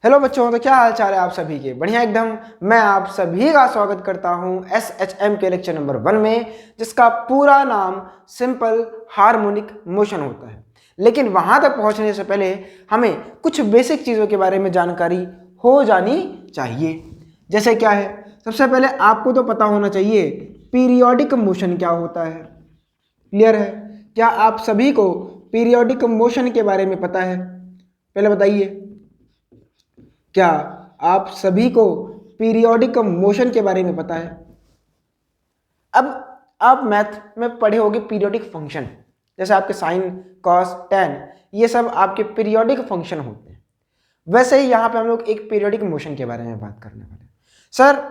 Hello बच्चों, तो क्या हाल चाल है आप सभी के? बढ़िया एकदम। मैं आप सभी का स्वागत करता हूं SHM के लेक्चर नंबर 1 में, जिसका पूरा नाम सिंपल हार्मोनिक मोशन होता है। लेकिन वहां तक पहुंचने से पहले हमें कुछ बेसिक चीज़ों के बारे में जानकारी हो जानी चाहिए। जैसे क्या है, सबसे पहले आपको तो पता होना चाहिए पीरियोडिक मोशन क्या होता है। क्लियर है? क्या आप सभी को पीरियोडिक मोशन के बारे में पता है? पहले बताइए, क्या आप सभी को पीरियोडिक मोशन के बारे में पता है? अब आप मैथ में पढ़े होंगे पीरियोडिक फंक्शन, जैसे आपके साइन, कॉस, टेन, ये सब आपके पीरियोडिक फंक्शन होते हैं। वैसे ही यहाँ पे हम लोग एक पीरियोडिक मोशन के बारे में बात करने वाले हैं। सर,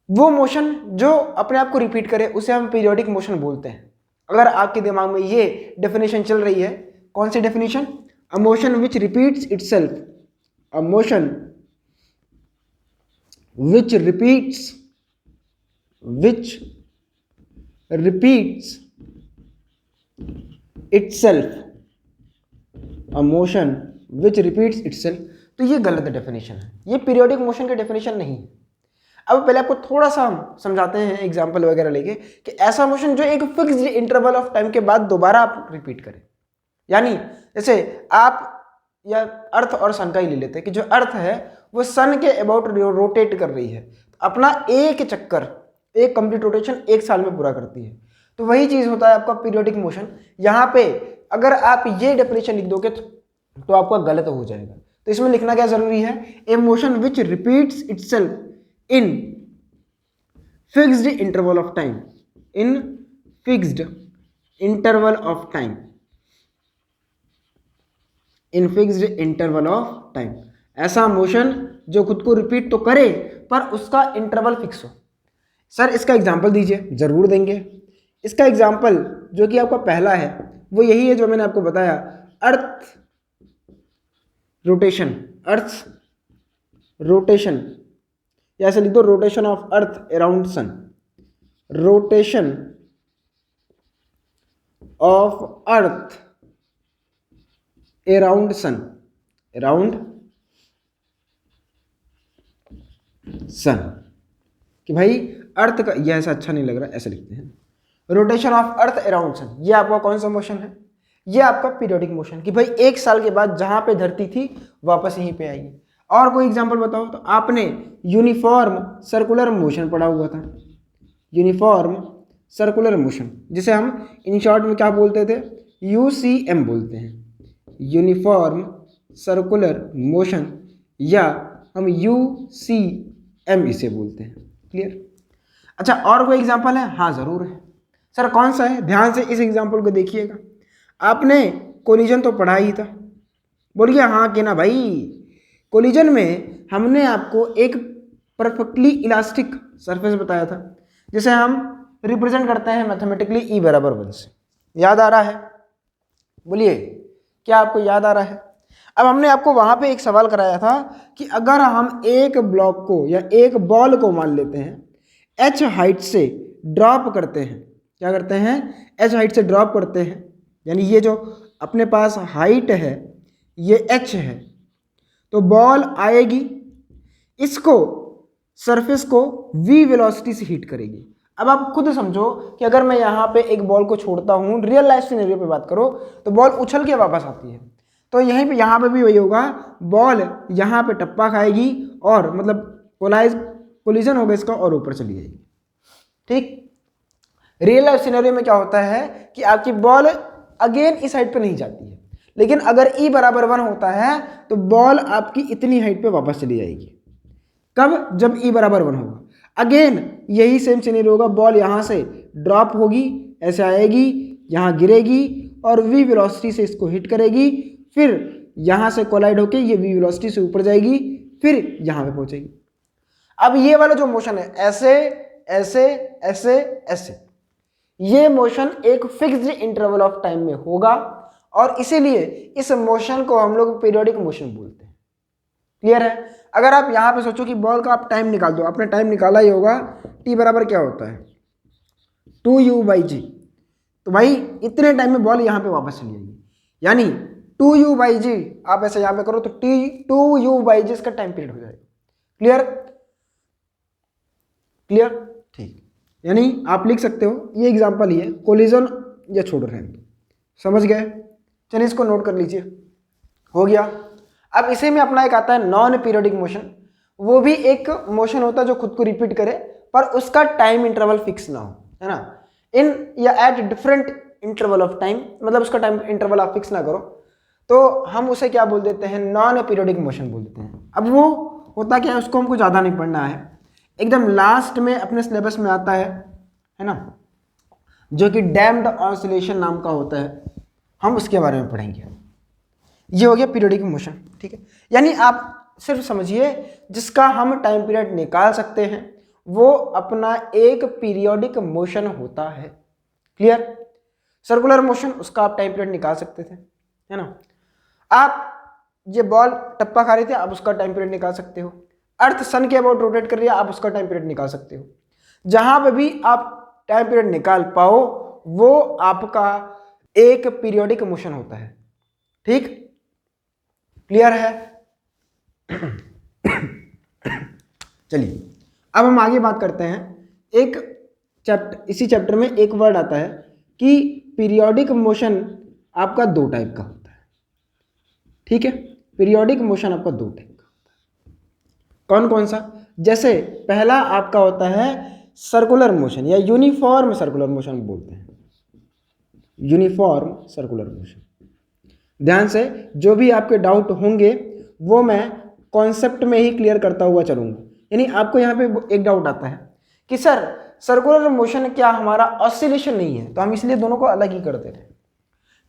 वो मोशन जो अपने आप को रिपीट करे उसे हम पीरियोडिक मोशन बोलते हैं। अगर आपके दिमाग में ये डेफिनेशन चल रही है, कौन सी definition? A motion which repeats itself, a motion which repeats itself, a motion which repeats itself। तो ये गलत डेफिनेशन है, ये पीरियोडिक मोशन की डेफिनेशन नहीं है। अब पहले आपको थोड़ा सा हम समझाते हैं एग्जांपल वगैरह लेके कि ऐसा मोशन जो एक फिक्स्ड इंटरवल ऑफ टाइम के बाद दोबारा आप रिपीट करें। यानी जैसे आप या अर्थ और सन का ही ले लेते हैं कि जो अर्थ है वो सन के अबाउट रोटेट कर रही है, अपना एक चक्कर, एक कंप्लीट रोटेशन 1 साल में पूरा करती है। तो वही चीज होता है आपका पीरियोडिक मोशन। यहाँ पे अगर आप ये डेफिनेशन लिख दोगे तो आपका गलत हो जाएगा। तो इसमें लिखना क्या जरूरी है? A motion which repeats itself in fixed interval of time, in fixed interval of time, in fixed interval of time. ऐसा मोशन जो खुद को रिपीट तो करे पर उसका इंटरवल फिक्स हो। सर इसका एग्जांपल दीजिए। जरूर देंगे। इसका एग्जांपल जो कि आपका पहला है वो यही है जो मैंने आपको बताया, अर्थ रोटेशन, अर्थ रोटेशन, या ऐसे लिख दो rotation of earth around sun, rotation of earth around sun, around sun. कि भाई अर्थ का, यह ऐसा अच्छा नहीं लग रहा, ऐसे लिखते हैं rotation of earth around sun. ये आपका कौन सा मोशन है? ये आपका पीरियोडिक मोशन, कि भाई 1 साल के बाद जहां पे धरती थी वापस यहीं पे आएगी। और कोई एग्जांपल बताओ। तो आपने यूनिफॉर्म सर्कुलर मोशन पढ़ा हुआ था, यूनिफॉर्म सर्कुलर मोशन, जिसे हम इन शॉर्ट में क्या बोलते थे? UCM बोलते हैं, यूनिफॉर्म सर्कुलर मोशन, या हम UCM इसे बोलते हैं। क्लियर? अच्छा, और कोई एग्जांपल है? हाँ जरूर है। सर कौन सा है? ध्यान से इस एग्जांपल को देखिएगा। आपने कोलिजन तो पढ़ा ही था, बोलिए हाँ कि ना भाई। कोलिजन में हमने आपको एक परफेक्टली इलास्टिक सरफेस बताया था, जिसे हम रिप्रेजेंट करते हैं मैथमेटिकली E बराबर 1 से। याद आ रहा है? बोलिए, क्या आपको याद आ रहा है? अब हमने आपको वहां पे एक सवाल कराया था कि अगर हम एक ब्लॉक को या एक बॉल को मान लेते हैं, h हाइट से ड्रॉप करते हैं, क्या करते हैं? h हाइट से ड्रॉप करते हैं, यानी ये जो अपने पास हाइट है ये h है, तो बॉल आएगी, इसको सरफेस को v वेलोसिटी से हिट करेगी। अब आप खुद समझो कि अगर मैं यहाँ पे एक बॉल को छोड़ता हूँ, रियल लाइफ सिनेरियो पे बात करो, तो बॉल उछल के वापस आती है। तो यहीं पे यहाँ पे भी वही होगा, बॉल यहाँ पे टप्पा खाएगी और मतलब कोलिजन होगा इसका और ऊपर चली जाएगी। ठीक? रियल लाइफ सिनेरियो में क्या होता है कि आपकी बॉल अगेन इस हाइट पे नहीं जाती है, लेकिन अगर E बराबर 1 होता है तो बॉल आपकी इतनी हाइट पे वापस चली जाएगी। कब? जब E बराबर 1 होगा। अगेन यही सेम सिनेरियो होगा, बॉल यहाँ से ड्रॉप होगी, ऐसे आएगी, यहाँ गिरेगी और v वेलोसिटी से इसको हिट करेगी, फिर यहाँ से कोलाइड होके ये v वेलोसिटी से ऊपर जाएगी, फिर यहाँ पे पहुंचेगी। अब ये वाला जो मोशन है, ऐसे ऐसे ऐसे ऐसे, ये मोशन एक फिक्स्ड इंटरवल ऑफ टाइम में होगा और इसीलिए इस मोशन को हम लोग पीरियोडिक मोशन बोलते हैं। क्लियर है? अगर आप यहाँ पे सोचो कि बॉल का आप टाइम निकाल दो, आपने टाइम निकाला ही होगा, t बराबर क्या होता है? 2u/g। तो भाई इतने टाइम में बॉल यहाँ पे वापस चली जाएगी, यानी 2u/g, आप ऐसे यहाँ पे करो तो 2u/g इसका टाइम पीरियड हो जाएगा। क्लियर? क्लियर? ठीक, यानी आप लिख सकते हो, ये एग्जांपल ही है, कोलिजन या छोड़ रहे हैं, समझ गए? चलिए इसको नोट कर लीजिए, हो गया। अब इसी में अपना एक आता है नॉन पीरियोडिक मोशन, वो भी एक मोशन होता है जो खुद को रिपीट करे पर उसका टाइम इंटरवल फिक्स ना हो, है ना, इन या at different interval of time, मतलब उसका टाइम इंटरवल आप फिक्स ना करो, तो हम उसे क्या बोल देते हैं, नॉन पीरियोडिक मोशन बोल देते हैं। अब वो होता क्या है, उसको हमको ज़्यादा नहीं पढ़ना है, एकदम लास्ट में अपने सिलेबस में आता है ना, जो कि डैम्ड ऑसिलेशन नाम का होता है, हम उसके बारे में पढ़ेंगे। ये हो गया पीरियोडिक मोशन, ठीक है। यानी आप सिर्फ समझिए, जिसका हम टाइम पीरियड निकाल सकते हैं वो अपना एक पीरियोडिक मोशन होता है। क्लियर? सर्कुलर मोशन, उसका आप टाइम पीरियड निकाल सकते थे, है ना। आप ये बॉल टप्पा खा रहे थे, आप उसका टाइम पीरियड निकाल सकते हो। अर्थ सन के अबाउट रोटेट कर रही है, आप उसका टाइम पीरियड निकाल सकते हो। जहां पे भी आप टाइम पीरियड निकाल पाओ वो आपका एक पीरियोडिक मोशन होता है। ठीक, क्लियर है? चलिए अब हम आगे बात करते हैं। एक चैप्टर, इसी चैप्टर में एक वर्ड आता है कि पीरियोडिक मोशन आपका दो टाइप का होता है। ठीक है, पीरियोडिक मोशन आपका दो टाइप का होता है। कौन कौन सा? जैसे पहला आपका होता है सर्कुलर मोशन या यूनिफॉर्म सर्कुलर मोशन बोलते हैं, यूनिफॉर्म सर्कुलर मोशन। ध्यान से, जो भी आपके डाउट होंगे वो मैं कॉन्सेप्ट में ही क्लियर करता हुआ चलूंगा। यानी आपको यहाँ पे एक डाउट आता है कि सर सर्कुलर मोशन क्या हमारा ऑसिलेशन नहीं है, तो हम इसलिए दोनों को अलग ही करते हैं।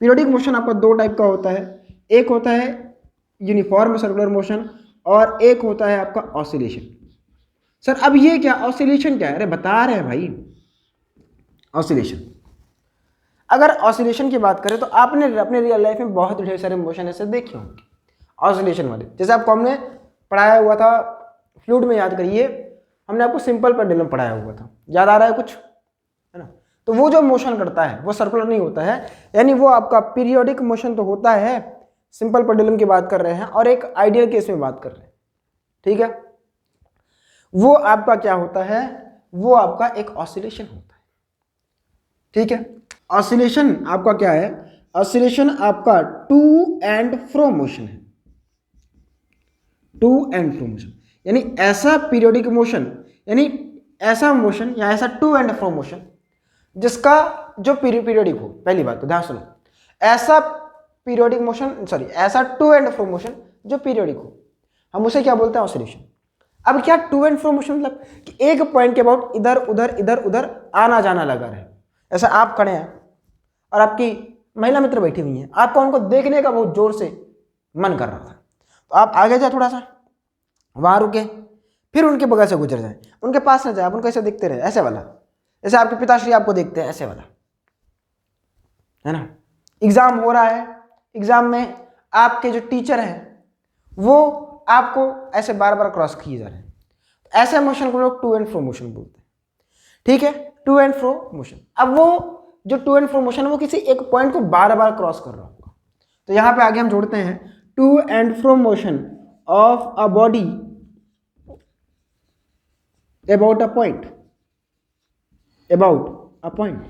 पीरियोडिक मोशन आपका दो टाइप का होता है, एक होता है यूनिफॉर्म सर्कुलर मोशन और एक होता है आपका ऑसिलेशन। सर अब ये क्या ऑसिलेशन क्या है? अरे बता रहे हैं भाई, ऑसिलेशन, अगर ऑसिलेशन की बात करें तो आपने अपने रियल लाइफ में बहुत ढेर सारे मोशन ऐसे देखे होंगे ऑसिलेशन वाले। जैसे आपको हमने पढ़ाया हुआ था फ्लूइड में, याद करिए, हमने आपको सिंपल पेंडुलम पढ़ाया हुआ था, याद आ रहा है कुछ, है ना। तो वो जो मोशन करता है वो सर्कुलर नहीं होता है, यानी वो आपका पीरियोडिक मोशन तो होता है, सिंपल पेंडुलम की बात कर रहे हैं, और एक आइडियल केस में बात कर रहे हैं। ठीक है, वो आपका क्या होता है, वो आपका एक ऑसिलेशन होता है। ठीक है, ऑसिलेशन आपका क्या है, ऑसिलेशन आपका टू एंड फ्रो मोशन है, टू एंड फ्रो मोशन, यानी ऐसा पीरियोडिक मोशन, यानी ऐसा मोशन या ऐसा टू एंड फ्रो मोशन जिसका जो पीरियोडिक हो। पहली बात तो ध्यान सुनो, ऐसा पीरियोडिक मोशन, सॉरी ऐसा टू एंड फ्रो मोशन जो पीरियोडिक हो, हम उसे क्या बोलते हैं, ऑसिलेशन। अब क्या टू एंड फ्रो मोशन मतलब कि एक पॉइंट के अबाउट इधर उधर आना जाना लगा रहे। ऐसा आप खड़े हैं और आपकी महिला मित्र बैठी हुई हैं, आपको उनको देखने का बहुत जोर से मन कर रहा था, तो आप आगे जाए, थोड़ा सा वहां रुके, फिर उनके बगल से गुजर जाए, उनके पास न जाए, आप उनको ऐसे देखते रहे, ऐसे वाला, जैसे आपके पिताश्री आपको देखते हैं, ऐसे वाला, है ना। एग्जाम हो रहा है, एग्जाम में आपके जो टीचर हैं वो आपको ऐसे बार बार क्रॉस किए जा रहे हैं, ऐसे मोशन को लोग टू एंड फ्रो मोशन बोलते हैं। ठीक है, टू एंड फ्रो मोशन। अब वो जो टू एंड फ्रो मोशन है वो किसी एक पॉइंट को बार बार क्रॉस कर रहा होगा, तो यहां पे आगे हम जोड़ते हैं to and fro motion of a body about a point, about a point,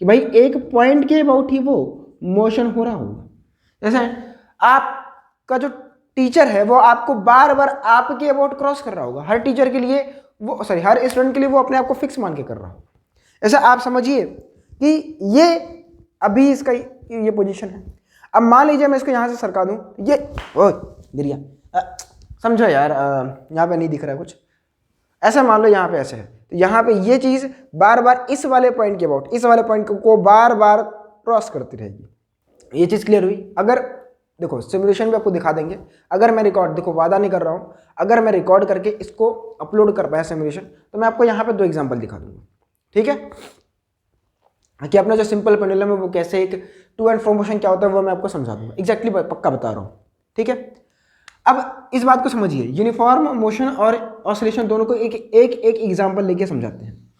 कि भाई एक पॉइंट के अबाउट ही वो मोशन हो रहा होगा। जैसे आपका जो टीचर है वो आपको बार बार आपके अबाउट क्रॉस कर रहा होगा, हर टीचर के लिए वो, सॉरी हर स्टूडेंट के लिए वो अपने आप को फिक्स मान के कर रहा होगा। ऐसा आप समझिए कि ये अभी इसका ये पोजीशन है। अब मान लीजिए मैं इसको यहाँ से सरका दूँ, ये ओ गिरिया, समझो यार, यहाँ पे नहीं दिख रहा है कुछ, ऐसा मान लो यहाँ पे ऐसे है, तो यहाँ पे ये चीज़ बार बार इस वाले पॉइंट के अबाउट, इस वाले पॉइंट को बार बार क्रॉस करती रहेगी। ये चीज़ क्लियर हुई? अगर देखो सिमुलेशन भी आपको दिखा देंगे, अगर मैं रिकॉर्ड, देखो वादा नहीं कर रहा हूँ, अगर मैं रिकॉर्ड करके इसको अपलोड कर पाया सिमुलेशन, तो मैं आपको यहाँ पे दो एग्जांपल दिखा दूंगा। ठीक है, कि अपना जो सिंपल पेंडुलम है वो कैसे, एक टू एंड फ्रो मोशन क्या होता है वो मैं आपको समझा दूंगा, एग्जैक्टली पक्का बता रहा हूँ। ठीक है, अब इस बात को समझिए, यूनिफॉर्म मोशन और ऑसिलेशन दोनों को एक एग्जांपल लेके समझाते हैं।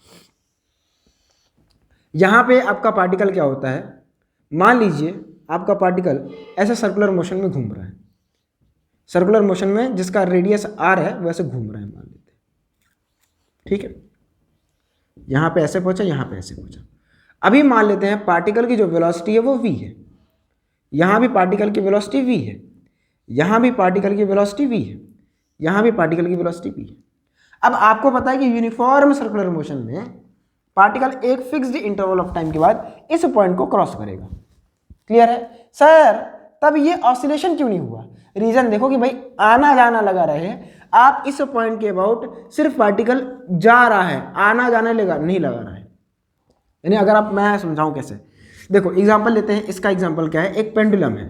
यहाँ पे आपका पार्टिकल क्या होता है, मान लीजिए आपका पार्टिकल ऐसे सर्कुलर मोशन में घूम रहा है, सर्कुलर मोशन में जिसका रेडियस r है वैसे घूम रहा है मान लेते हैं, ठीक है। यहाँ पे ऐसे पहुंचा, यहाँ पे ऐसे पहुंचा। अभी मान लेते हैं पार्टिकल की जो वेलोसिटी है वो v है, यहाँ भी पार्टिकल की वेलोसिटी v है, यहाँ भी पार्टिकल की वेलोसिटी v है, यहाँ भी पार्टिकल की वेलोसिटी v है। अब आपको पता है कि यूनिफॉर्म सर्कुलर मोशन में पार्टिकल एक फिक्स्ड इंटरवल ऑफ टाइम के बाद इस पॉइंट को क्रॉस करेगा। क्लियर है सर? तब ये ऑसिलेशन क्यों नहीं हुआ? रीजन देखो कि भाई आना जाना लगा रहे, आप इस पॉइंट के अबाउट सिर्फ पार्टिकल जा रहा है, आना जाना नहीं लगा रहा है। यानी अगर आप, मैं समझाऊं कैसे, देखो एग्जांपल लेते हैं। इसका एग्जांपल क्या है? एक पेंडुलम है,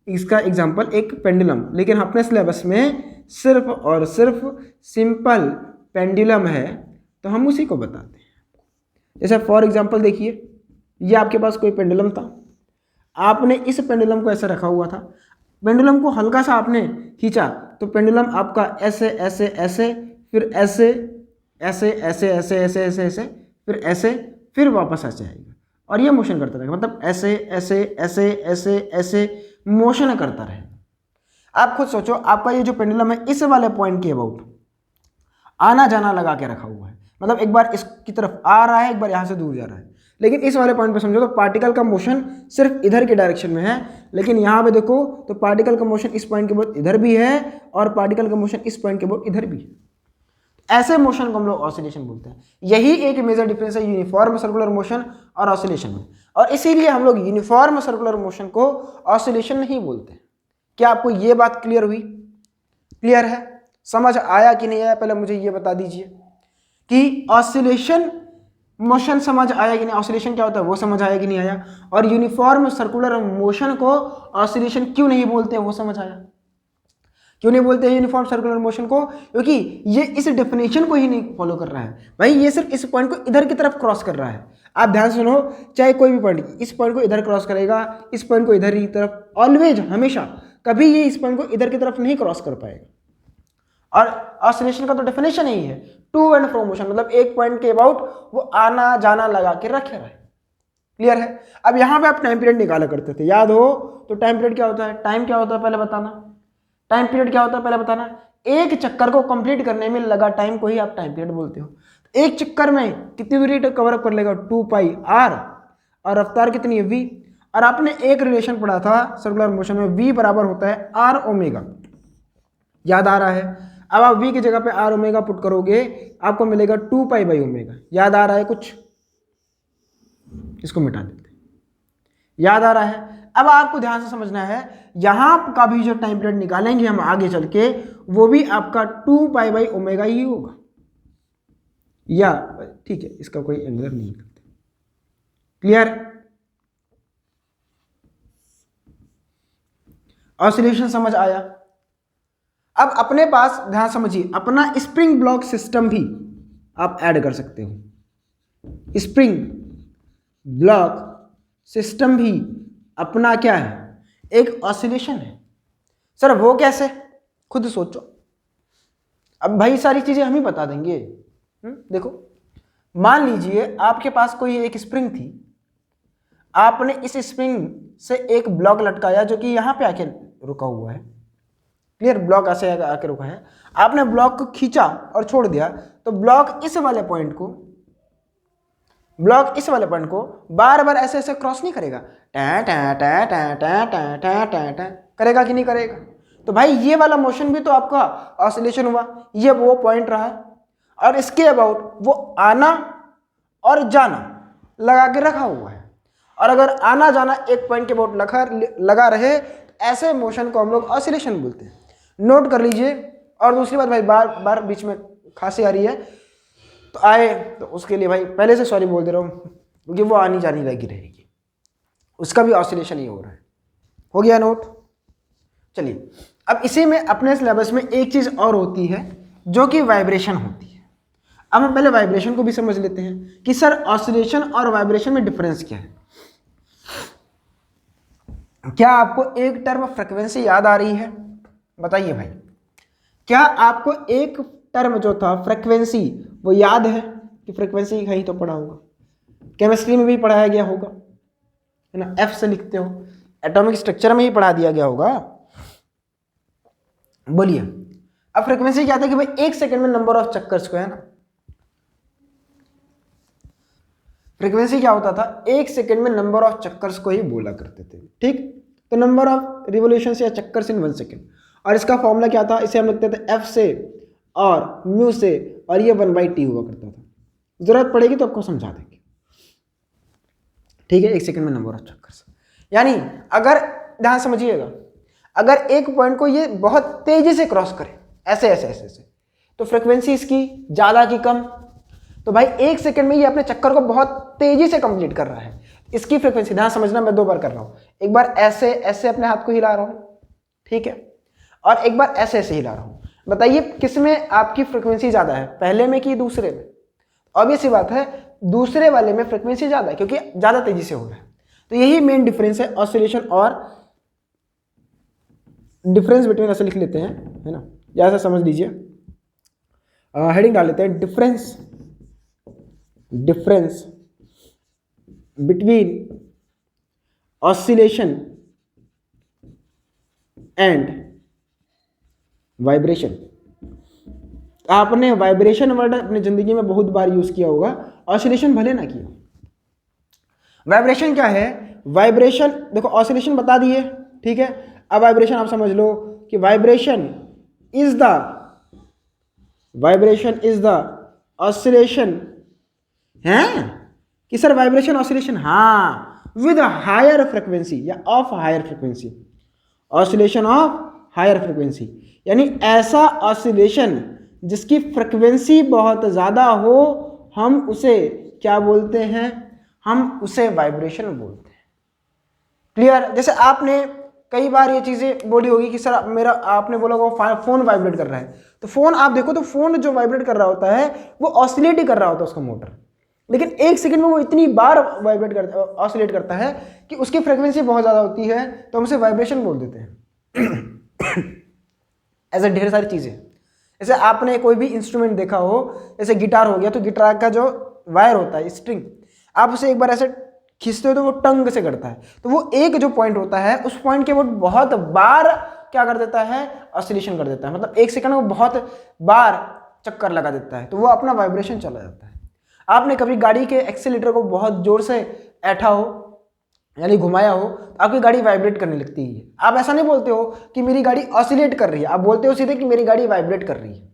इसका एग्जांपल एक पेंडुलम, लेकिन अपने सिलेबस में सिर्फ और सिर्फ सिंपल पेंडुलम है तो हम उसी को बताते हैं। जैसे फॉर एग्जांपल देखिए, ये आपके पास कोई पेंडुलम था, आपने इस पेंडुलम को ऐसे रखा हुआ था, पेंडुलम को हल्का सा आपने खींचा तो पेंडुलम आपका ऐसे ऐसे ऐसे, फिर ऐसे ऐसे ऐसे ऐसे ऐसे ऐसे ऐसे, फिर ऐसे, फिर वापस ऐसे आएगा और ये मोशन करता रहेगा। मतलब ऐसे ऐसे ऐसे ऐसे ऐसे मोशन करता रहेगा। आप खुद सोचो, आपका ये जो पेंडुलम है इस वाले पॉइंट के अबाउट आना जाना लगा के रखा हुआ है, मतलब एक बार इसकी तरफ आ रहा है, एक बार यहाँ से दूर जा रहा है। लेकिन इस वाले पॉइंट पे समझो तो पार्टिकल का मोशन सिर्फ इधर के डायरेक्शन में है, लेकिन यहाँ पे देखो तो पार्टिकल का मोशन इस पॉइंट के बाद इधर भी है और पार्टिकल का मोशन इस पॉइंट के बाद इधर भी है। ऐसे मोशन को हम लोग ऑसिलेशन बोलते हैं। यही एक मेजर डिफरेंस है यूनिफॉर्म सर्कुलर मोशन और ऑसिलेशन में, और इसीलिए हम लोग यूनिफॉर्म सर्कुलर मोशन को ऑसिलेशन नहीं बोलते। क्या आपको ये बात क्लियर हुई? क्लियर है? समझ आया कि नहीं आया? पहले मुझे ये बता दीजिए कि ऑसिलेशन मोशन समझ आया कि नहीं, ऑसिलेशन क्या होता है वो समझ आया कि नहीं आया, और यूनिफॉर्म सर्कुलर मोशन को ऑसिलेशन क्यों नहीं बोलते वो समझ आया। क्यों नहीं बोलते हैं यूनिफॉर्म सर्कुलर मोशन को? क्योंकि ये इस डेफिनेशन को ही नहीं फॉलो कर रहा है भाई, ये सिर्फ इस पॉइंट को इधर की तरफ क्रॉस कर रहा है। आप ध्यान सुनो, चाहे कोई भी पॉइंट, इस पॉइंट को इधर क्रॉस करेगा, इस पॉइंट को इधर की तरफ, ऑलवेज, हमेशा, कभी ये इस पॉइंट को इधर की तरफ नहीं क्रॉस कर पाएगा। और ऑसिलेशन का तो डेफिनेशन यही है, टू एंड फ्रो मोशन, मतलब एक पॉइंट के अबाउट वो आना जाना लगा के रखे रहे। क्लियर है? अब यहाँ पे आप टाइम पीरियड निकाला करते थे, याद हो तो टाइम पीरियड क्या होता है? टाइम क्या होता है पहले बताना, टाइम पीरियड क्या होता है पहले बताना। एक चक्कर को कंप्लीट करने में लगा टाइम को ही आप टाइम पीरियड बोलते हो। एक चक्कर में कितनी दूरी कवर अप कर लेगा? 2πr, और रफ्तार कितनी है? v। और आपने एक रिलेशन पढ़ा था सर्कुलर मोशन में, v बराबर होता है r ओमेगा, याद आ रहा है? अब आप v की जगह पे r ओमेगा पुट करोगे, आपको मिलेगा 2π/ω। याद आ रहा है कुछ? इसको मिटा देते, याद आ रहा है? अब आपको ध्यान से समझना है, यहां का भी जो टाइम पीरियड निकालेंगे हम आगे चल के, वो भी आपका 2π/ω ही होगा। या ठीक है, इसका कोई एंगुलर नहीं करते। क्लियर? ऑसिलेशन समझ आया? अब अपने पास ध्यान समझिए, अपना स्प्रिंग ब्लॉक सिस्टम भी आप ऐड कर सकते हो। स्प्रिंग ब्लॉक सिस्टम भी अपना क्या है? एक ऑसिलेशन है। सर वो कैसे? खुद सोचो। अब भाई सारी चीजें हम ही बता देंगे। देखो, मान लीजिए आपके पास कोई एक स्प्रिंग थी, आपने इस स्प्रिंग से एक ब्लॉक लटकाया जो कि यहां पे आके रुका हुआ है। क्लियर? ब्लॉक ऐसे आके रुका है, आपने ब्लॉक को खींचा और छोड़ दिया, तो ब्लॉक इस वाले पॉइंट को बार बार ऐसे ऐसे क्रॉस नहीं करेगा, टा टा टा टा टा टा टा टा टा, करेगा कि नहीं करेगा? तो भाई ये वाला मोशन भी तो आपका ऑसिलेशन हुआ। ये वो पॉइंट रहा और इसके अबाउट वो आना और जाना लगा के रखा हुआ है, और अगर आना जाना एक पॉइंट के अबाउट लगा रहे, ऐसे मोशन को हम लोग ऑसिलेशन बोलते हैं। नोट कर लीजिए। और दूसरी बात भाई, बार बार बीच में खांसी आ रही है तो आए तो उसके लिए भाई पहले से सॉरी बोल दे रहा हूँ, क्योंकि वो आनी जानी लगी रहेगी, उसका भी ऑसिलेशन ही हो रहा है। हो गया नोट? चलिए, अब इसी में अपने सिलेबस में एक चीज़ और होती है जो कि वाइब्रेशन होती है। अब हम पहले वाइब्रेशन को भी समझ लेते हैं कि सर ऑसिलेशन और वाइब्रेशन में डिफरेंस क्या है। क्या आपको एक टर्म फ्रीक्वेंसी याद आ रही है? बताइए भाई, क्या आपको एक टर्म जो था फ्रीक्वेंसी वो याद है? कि फ्रीक्वेंसी कहीं तो पढ़ा होगा, केमिस्ट्री में भी पढ़ाया गया होगा, है ना? एफ से लिखते हो, एटॉमिक स्ट्रक्चर में ही पढ़ा दिया गया होगा। बोलिए अब फ्रीक्वेंसी क्या था कि भाई 1 सेकंड में नंबर ऑफ चक्कर्स को, है ना, फ्रीक्वेंसी क्या होता था, 1 सेकंड में नंबर ऑफ चक्कर्स को ही बोला करते थे, ठीक। तो नंबर ऑफ रिवोल्यूशन या चक्कर्स इन 1 सेकंड, और इसका फॉर्मूला क्या था, इसे हम लिखते थे एफ से और म्यू से, और ये 1/t हुआ करता था। जरूरत पड़ेगी तो आपको समझा देंगे, ठीक है। 1 सेकंड में नंबर ऑफ चक्कर्स, यानी अगर ध्यान समझिएगा, अगर एक पॉइंट को ये बहुत तेजी से क्रॉस करे, ऐसे ऐसे ऐसे ऐसे, तो फ्रीक्वेंसी इसकी ज्यादा की कम, तो भाई 1 सेकंड में ये अपने चक्कर को बहुत तेजी से कंप्लीट कर रहा है, इसकी फ्रीक्वेंसी, ध्यान समझना, मैं 2 बार कर रहा हूं, एक बार ऐसे ऐसे अपने हाथ को हिला रहा हूं, ठीक है, और एक बार ऐसे ऐसे हिला रहा हूं। बताइए किसमें आपकी फ्रीक्वेंसी ज्यादा है, पहले में कि दूसरे में? ऑब्वियस सी बात है दूसरे वाले में फ्रीक्वेंसी ज्यादा है, क्योंकि ज्यादा तेजी से हो रहा है। तो यही मेन डिफरेंस है ऑसिलेशन और डिफरेंस बिटवीन, ऐसे लिख लेते हैं, है ना, या ऐसा समझ लीजिए, हेडिंग डाल लेते हैं, difference between oscillation and vibration. आपने वाइब्रेशन वर्ड अपनी जिंदगी में बहुत बार यूज किया होगा, ऑसिलेशन भले ना किया। वाइब्रेशन क्या है, वाइब्रेशन देखो, ऑसिलेशन बता दिए, ठीक है। अब वाइब्रेशन आप समझ लो कि वाइब्रेशन इज द ऑसिलेशन, है कि सर वाइब्रेशन ऑसिलेशन, हाँ, विद हायर फ्रीक्वेंसी या of higher frequency, oscillation of higher frequency, यानी ऐसा ऑसिलेशन जिसकी फ्रीक्वेंसी बहुत ज़्यादा हो, हम उसे क्या बोलते हैं, हम उसे वाइब्रेशन बोलते हैं। क्लियर? जैसे आपने कई बार ये चीज़ें बोली होगी कि सर मेरा, आपने बोला होगा फोन वाइब्रेट कर रहा है, तो फोन आप देखो तो फोन जो वाइब्रेट कर रहा होता है वो ऑसिलेट ही कर रहा होता है उसका मोटर, लेकिन 1 सेकंड में वो इतनी बार वाइब्रेट करता, ऑसिलेट करता है कि उसकी फ्रीक्वेंसी बहुत ज़्यादा होती है, तो हम उसे वाइब्रेशन बोल देते हैं। ऐसे ढेर सारी चीज़ें, जैसे आपने कोई भी इंस्ट्रूमेंट देखा हो, जैसे गिटार हो गया, तो गिटार का जो वायर होता है, स्ट्रिंग, आप उसे एक बार ऐसे खींचते हो तो वो टंग से करता है, तो वो एक जो पॉइंट होता है, उस पॉइंट के वो बहुत बार क्या कर देता है, ऑसिलेशन कर देता है, मतलब 1 सेकंड में वो बहुत बार चक्कर लगा देता है, तो वो अपना वाइब्रेशन चला जाता है। आपने कभी गाड़ी के एक्सीलरेटर को बहुत जोर से ऐठा हो, यानी घुमाया हो, तो आपकी गाड़ी वाइब्रेट करने लगती है। आप ऐसा नहीं बोलते हो कि मेरी गाड़ी ऑसिलेट कर रही है, आप बोलते हो सीधे कि मेरी गाड़ी वाइब्रेट कर रही है।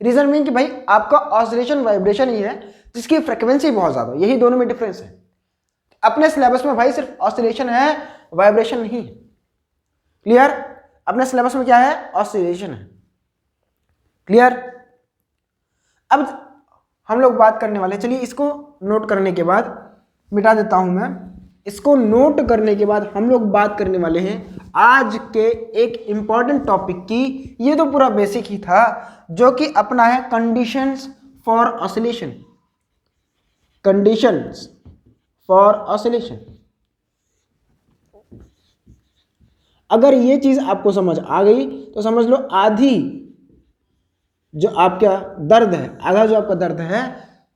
रीजन मीन कि भाई आपका ऑसिलेशन वाइब्रेशन ही है जिसकी फ्रिक्वेंसी बहुत ज्यादा, यही दोनों में डिफरेंस है। अपने सिलेबस में भाई सिर्फ ऑसिलेशन है, वाइब्रेशन नहीं है। क्लियर? अपने सिलेबस में क्या है, ऑसिलेशन है। क्लियर? अब हम लोग बात करने वाले हैं, चलिए इसको नोट करने के बाद मिटा देता हूं मैं, इसको नोट करने के बाद हम लोग बात करने वाले हैं आज के एक इंपॉर्टेंट टॉपिक की। ये तो पूरा बेसिक ही था, जो कि अपना है conditions for oscillation, conditions for oscillation. अगर ये चीज आपको समझ आ गई तो समझ लो आधी जो आपका दर्द है, आधा जो आपका दर्द है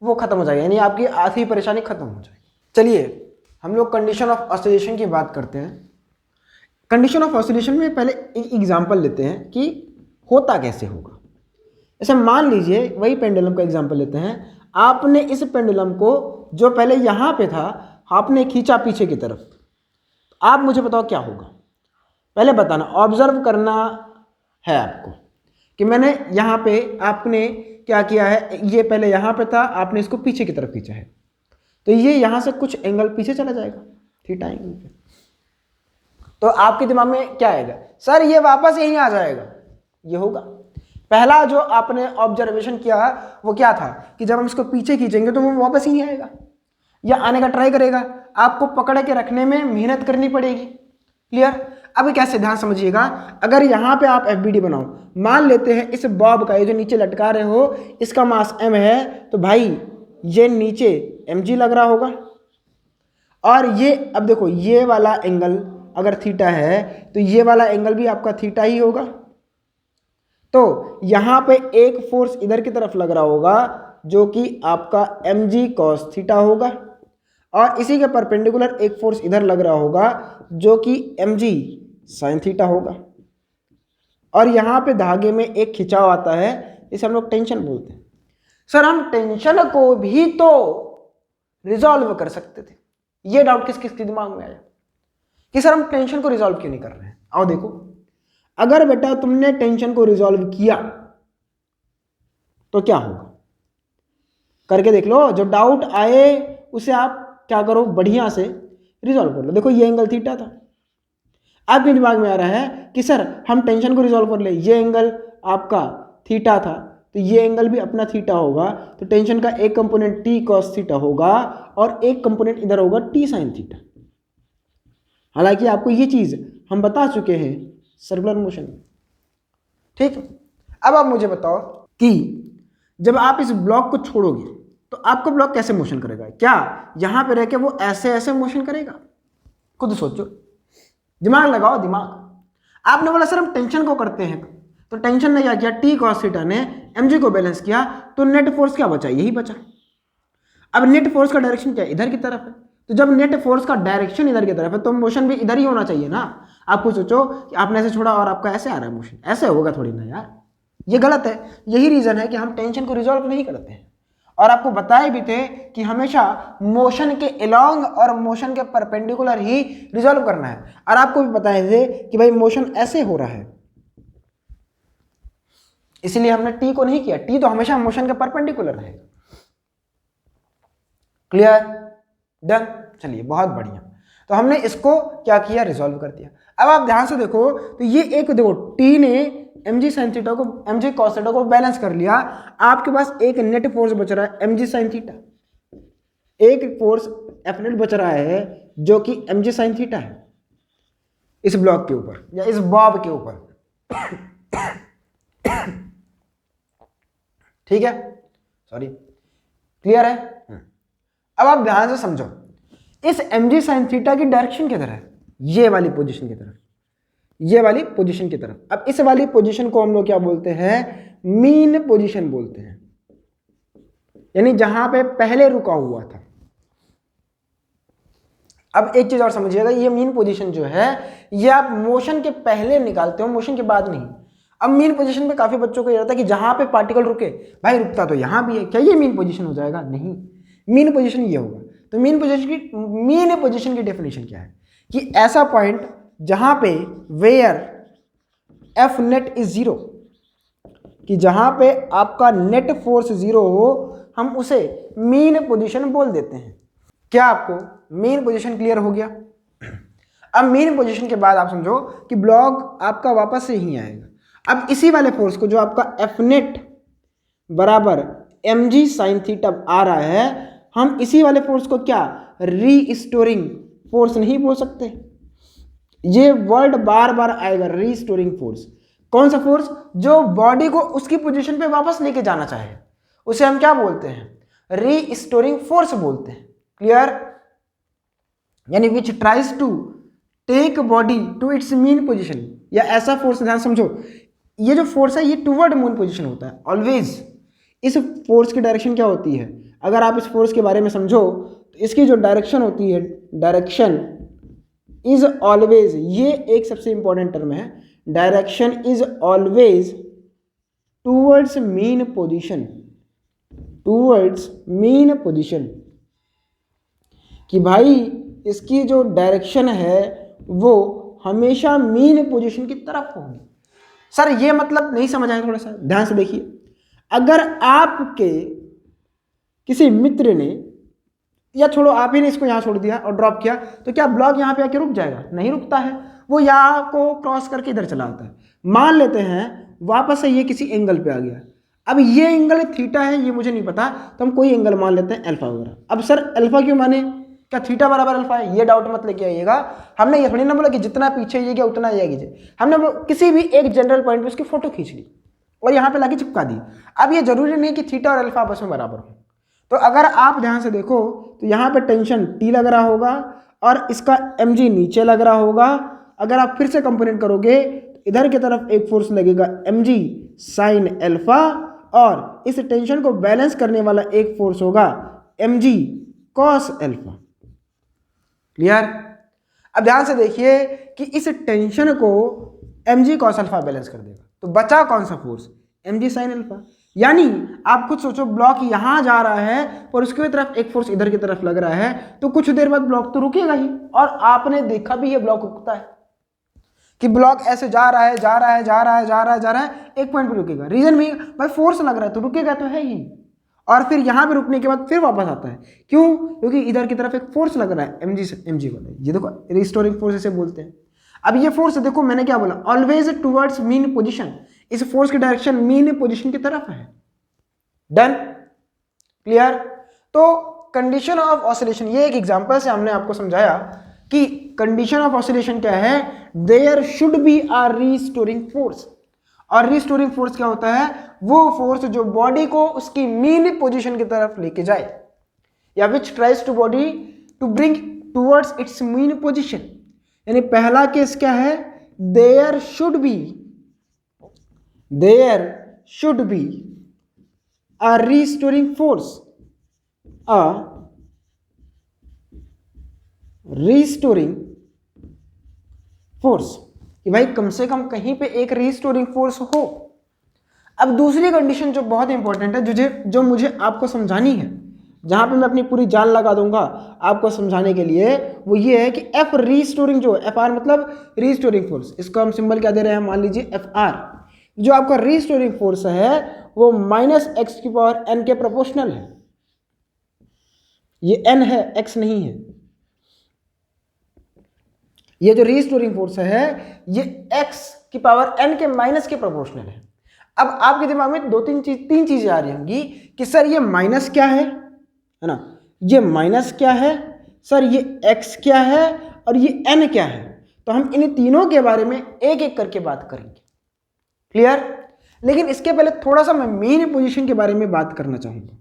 वो खत्म हो जाएगा, यानी आपकी आधी परेशानी खत्म हो जाएगी। चलिए हम लोग कंडीशन ऑफ ऑसिलेशन की बात करते हैं। कंडीशन ऑफ ऑसिलेशन में पहले एक एग्जांपल लेते हैं कि होता कैसे होगा। ऐसे मान लीजिए वही पेंडुलम का एग्जांपल लेते हैं। आपने इस पेंडुलम को जो पहले यहाँ पे था आपने खींचा पीछे की तरफ, आप मुझे बताओ क्या होगा। पहले बताना, ऑब्जर्व करना है आपको कि मैंने यहाँ पे, आपने क्या किया है, ये पहले यहाँ पे था, आपने इसको पीछे की तरफ खींचा है, तो ये यहाँ से कुछ एंगल पीछे चला जाएगा, थीटा एंगल पे। तो आपके दिमाग में क्या आएगा, सर ये वापस यहीं आ जाएगा, ये होगा। पहला जो आपने ऑब्जर्वेशन किया वो क्या था कि जब हम इसको पीछे खींचेंगे तो वो वापस यहीं आएगा या आने का ट्राई करेगा, आपको पकड़ के रखने में मेहनत करनी पड़ेगी। क्लियर? अब कैसे, ध्यान समझिएगा। अगर यहाँ पे आप एफबीडी बनाओ, मान लेते हैं इस बॉब का, ये जो नीचे लटका रहे हो, इसका मास m है, तो भाई ये नीचे mg लग रहा होगा, और ये अब देखो ये वाला एंगल अगर थीटा है तो ये वाला एंगल भी आपका थीटा ही होगा। तो यहाँ पे एक फोर्स इधर की तरफ लग रहा होगा जो कि आपका mg cos थीटा होगा, और इसी के परपेंडिकुलर एक फोर्स इधर लग रहा होगा जो कि mg sin थीटा होगा। और यहाँ पे धागे में एक खिंचाव आता है, इसे हम लोग टेंशन बोलते हैं। सर हम टेंशन को भी तो रिजॉल्व कर सकते थे, ये डाउट किस किस के दिमाग में आया कि सर हम टेंशन को रिजॉल्व क्यों नहीं कर रहे हैं। आओ देखो, अगर बेटा तुमने टेंशन को रिजॉल्व किया तो क्या होगा, करके देख लो। जो डाउट आए उसे आप क्या करो, बढ़िया से रिजॉल्व कर लो। देखो ये एंगल थीटा था, आपके दिमाग में आ रहा है कि सर हम टेंशन को रिजॉल्व कर ले, ये एंगल आपका थीटा था तो ये एंगल भी अपना थीटा होगा, तो टेंशन का एक कंपोनेंट टी कॉस थीटा होगा और एक कंपोनेंट इधर होगा टी साइन थीटा। हालांकि आपको ये चीज हम बता चुके हैं सर्कुलर मोशन। ठीक, अब आप मुझे बताओ कि जब आप इस ब्लॉक को छोड़ोगे तो आपका ब्लॉक कैसे मोशन करेगा? क्या यहां पे रह के वो ऐसे ऐसे मोशन करेगा? खुद सोचो, दिमाग लगाओ दिमाग। आपने बोला सर हम टेंशन को करते हैं, तो टेंशन ने क्या किया, टी कॉस थीटा ने mg को बैलेंस किया, तो नेट फोर्स क्या बचा, यही बचा। अब नेट फोर्स का डायरेक्शन क्या है, इधर की तरफ है, तो जब नेट फोर्स का डायरेक्शन इधर की तरफ है तो मोशन भी इधर ही होना चाहिए ना। आपको सोचो कि आपने ऐसे छोड़ा और आपका ऐसे आ रहा है मोशन, ऐसे होगा थोड़ी ना यार, ये गलत है। यही रीजन है कि हम टेंशन को रिजॉल्व नहीं करते हैं। और आपको बताए भी थे कि हमेशा मोशन के अलोंग और मोशन के परपेंडिकुलर ही रिजॉल्व करना है। और आपको भी बताए थे कि भाई मोशन ऐसे हो रहा है, इसलिए हमने टी को नहीं किया, टी तो हमेशा मोशन के परपेंडिकुलर रहेगा। क्लियर, डन, चलिए बहुत बढ़िया। तो हमने इसको क्या किया, रिजॉल्व कर दिया। अब आप ध्यान से देखो तो ये एक देखो टी ने mg sin थीटा को mg cos थीटा को बैलेंस कर लिया। आपके पास एक नेट फोर्स बच रहा है mg sin थीटा, एक फोर्स F नेट बच रहा है जो कि mg sin थीटा है इस ब्लॉक के ऊपर या इस बॉब के ऊपर। ठीक है, सॉरी, क्लियर है? अब आप ध्यान से समझो, इस mg sin थीटा की डायरेक्शन किधर है, ये वाली पोजीशन की तरफ, ये वाली पोजीशन की तरफ। अब इस वाली पोजीशन को हम लोग क्या बोलते हैं, मीन पोजीशन बोलते हैं, यानी जहां पे पहले रुका हुआ था। अब एक चीज और समझिएगा, ये मीन पोजीशन जो है ये आप मोशन के पहले निकालते हो, मोशन के बाद नहीं। अब मीन पोजीशन पे काफी बच्चों को ये रहता है कि जहां पे पार्टिकल रुके, भाई रुकता तो यहां भी है, क्या ये मीन पोजीशन हो जाएगा? नहीं, मीन पोजीशन ये होगा। तो मीन पोजीशन की डेफिनेशन क्या है कि ऐसा पॉइंट जहां पे where F net is zero, कि जहां पे आपका नेट फोर्स जीरो हो, हम उसे मीन पोजीशन बोल देते हैं। क्या आपको मीन पोजीशन क्लियर हो गया? अब मीन पोजीशन के बाद आप समझो कि ब्लॉक आपका वापस से ही आएगा। अब इसी वाले फोर्स को जो आपका एफ नेट बराबर mg साइन थीटा आ रहा है, हम इसी वाले फोर्स को क्या रीस्टोरिंग फोर्स नहीं बोल सकते? ये वर्ड बार बार आएगा, रीस्टोरिंग फोर्स। कौन सा फोर्स? जो बॉडी को उसकी पोजीशन पे वापस लेके जाना चाहे, उसे हम क्या बोलते हैं, रीस्टोरिंग फोर्स बोलते हैं। क्लियर? यानी which tries to take body to its mean position, या ऐसा फोर्स, ध्यान समझो, ये जो फोर्स है ये टुवर्ड मून पोजीशन होता है ऑलवेज। इस फोर्स की डायरेक्शन क्या होती है, अगर आप इस फोर्स के बारे में समझो तो इसकी जो डायरेक्शन होती है, डायरेक्शन इज ऑलवेज, ये एक सबसे इंपॉर्टेंट टर्म है, direction is always towards mean position, towards mean position, कि भाई इसकी जो डायरेक्शन है वो हमेशा मीन पोजीशन की तरफ होगी। सर ये मतलब नहीं समझ आया, थोड़ा सा ध्यान से देखिए। अगर आपके किसी मित्र ने, या छोड़ो आप ही ने इसको यहाँ छोड़ दिया और ड्रॉप किया, तो क्या ब्लॉक यहाँ पे आके रुक जाएगा? नहीं रुकता है, वो यहाँ को क्रॉस करके इधर चला आता है। मान लेते हैं वापस से ये किसी एंगल पे आ गया, अब ये एंगल थीटा है, ये मुझे नहीं पता, तो हम कोई एंगल मान लेते हैं अल्फा वगैरह। अब सर अल्फा क्यों माने, क्या थीटा बराबर अल्फा है? ये डाउट मत लेके आइएगा। हमने ये थोड़ी ना बोला कि जितना पीछे ये गया उतना ये कीजिए, हमने किसी भी एक जनरल पॉइंट पे उसकी फोटो खींच ली और यहाँ पे लाके चिपका दी। अब ये जरूरी नहीं कि थीटा और अल्फा आपस में बराबर हो। तो अगर आप ध्यान से देखो तो यहाँ पे टेंशन टी लग रहा होगा और इसका mg नीचे लग रहा होगा। अगर आप फिर से कंपोनेंट करोगे तो इधर की तरफ एक फोर्स लगेगा mg साइन अल्फा, और इस टेंशन को बैलेंस करने वाला एक फोर्स होगा mg कॉस अल्फा। क्लियर। अब ध्यान से देखिए कि इस टेंशन को mg cos अल्फा बैलेंस कर देगा, तो बचा कौन सा फोर्स, mg sin अल्फा। यानी आप खुद सोचो, ब्लॉक यहां जा रहा है और उसके तरफ एक फोर्स इधर की तरफ लग रहा है, तो कुछ देर बाद ब्लॉक तो रुकेगा ही, और आपने देखा भी है ब्लॉक रुकता है कि ब्लॉक ऐसे जा रहा है जा रहा है जा रहा है जा रहा है जा रहा है, एक पॉइंट पे रुकेगा। रीजन भी भाई फोर्स लग रहा है तो रुकेगा तो है ही, और फिर यहां पे रुकने के बाद फिर वापस आता है। क्यों? क्योंकि इधर की तरफ एक फोर्स लग रहा है mg वाला, ये देखो रिस्टोरिंग फोर्स इसे बोलते हैं। अब ये फोर्स देखो मैंने क्या बोला, ऑलवेज टुवर्ड्स मीन पोजीशन, इस फोर्स की डायरेक्शन मीन पोजीशन की तरफ है। Done, clear. तो कंडीशन ऑफ ऑसिलेशन, ये एक एग्जांपल से हमने आपको समझाया कि कंडीशन ऑफ ऑसिलेशन क्या है, there should be a restoring force. और रीस्टोरिंग फोर्स क्या होता है, वो फोर्स जो बॉडी को उसकी मीन पोजीशन की तरफ लेके जाए, या which tries to body to bring towards its mean position. यानी पहला केस क्या है, there should be a restoring force, कि भाई कम से कम कहीं पे एक रीस्टोरिंग फोर्स हो। अब दूसरी कंडीशन जो बहुत इंपॉर्टेंट है, जो मुझे आपको समझानी है, जहां पे मैं अपनी पूरी जान लगा दूंगा आपको समझाने के लिए, वो ये है कि एफ रीस्टोरिंग जो एफ आर मतलब रीस्टोरिंग फोर्स, इसको हम सिंबल क्या दे रहे हैं, मान लीजिए एफ आर। जो आपका रीस्टोरिंग फोर्स है वो -x⁴n के प्रोपोर्शनल है। ये n है, x नहीं है। ये जो रीस्टोरिंग फोर्स है ये x⁴n के माइनस के प्रोपोर्शनल है। अब आपके दिमाग में तीन चीजें आ रही होंगी कि सर ये माइनस क्या है ना, ये माइनस क्या है, सर ये x क्या है, और ये n क्या है। तो हम इन तीनों के बारे में एक एक करके बात करेंगे, क्लियर। लेकिन इसके पहले थोड़ा सा मैं मीन पोजीशन के बारे में बात करना चाहूंगा।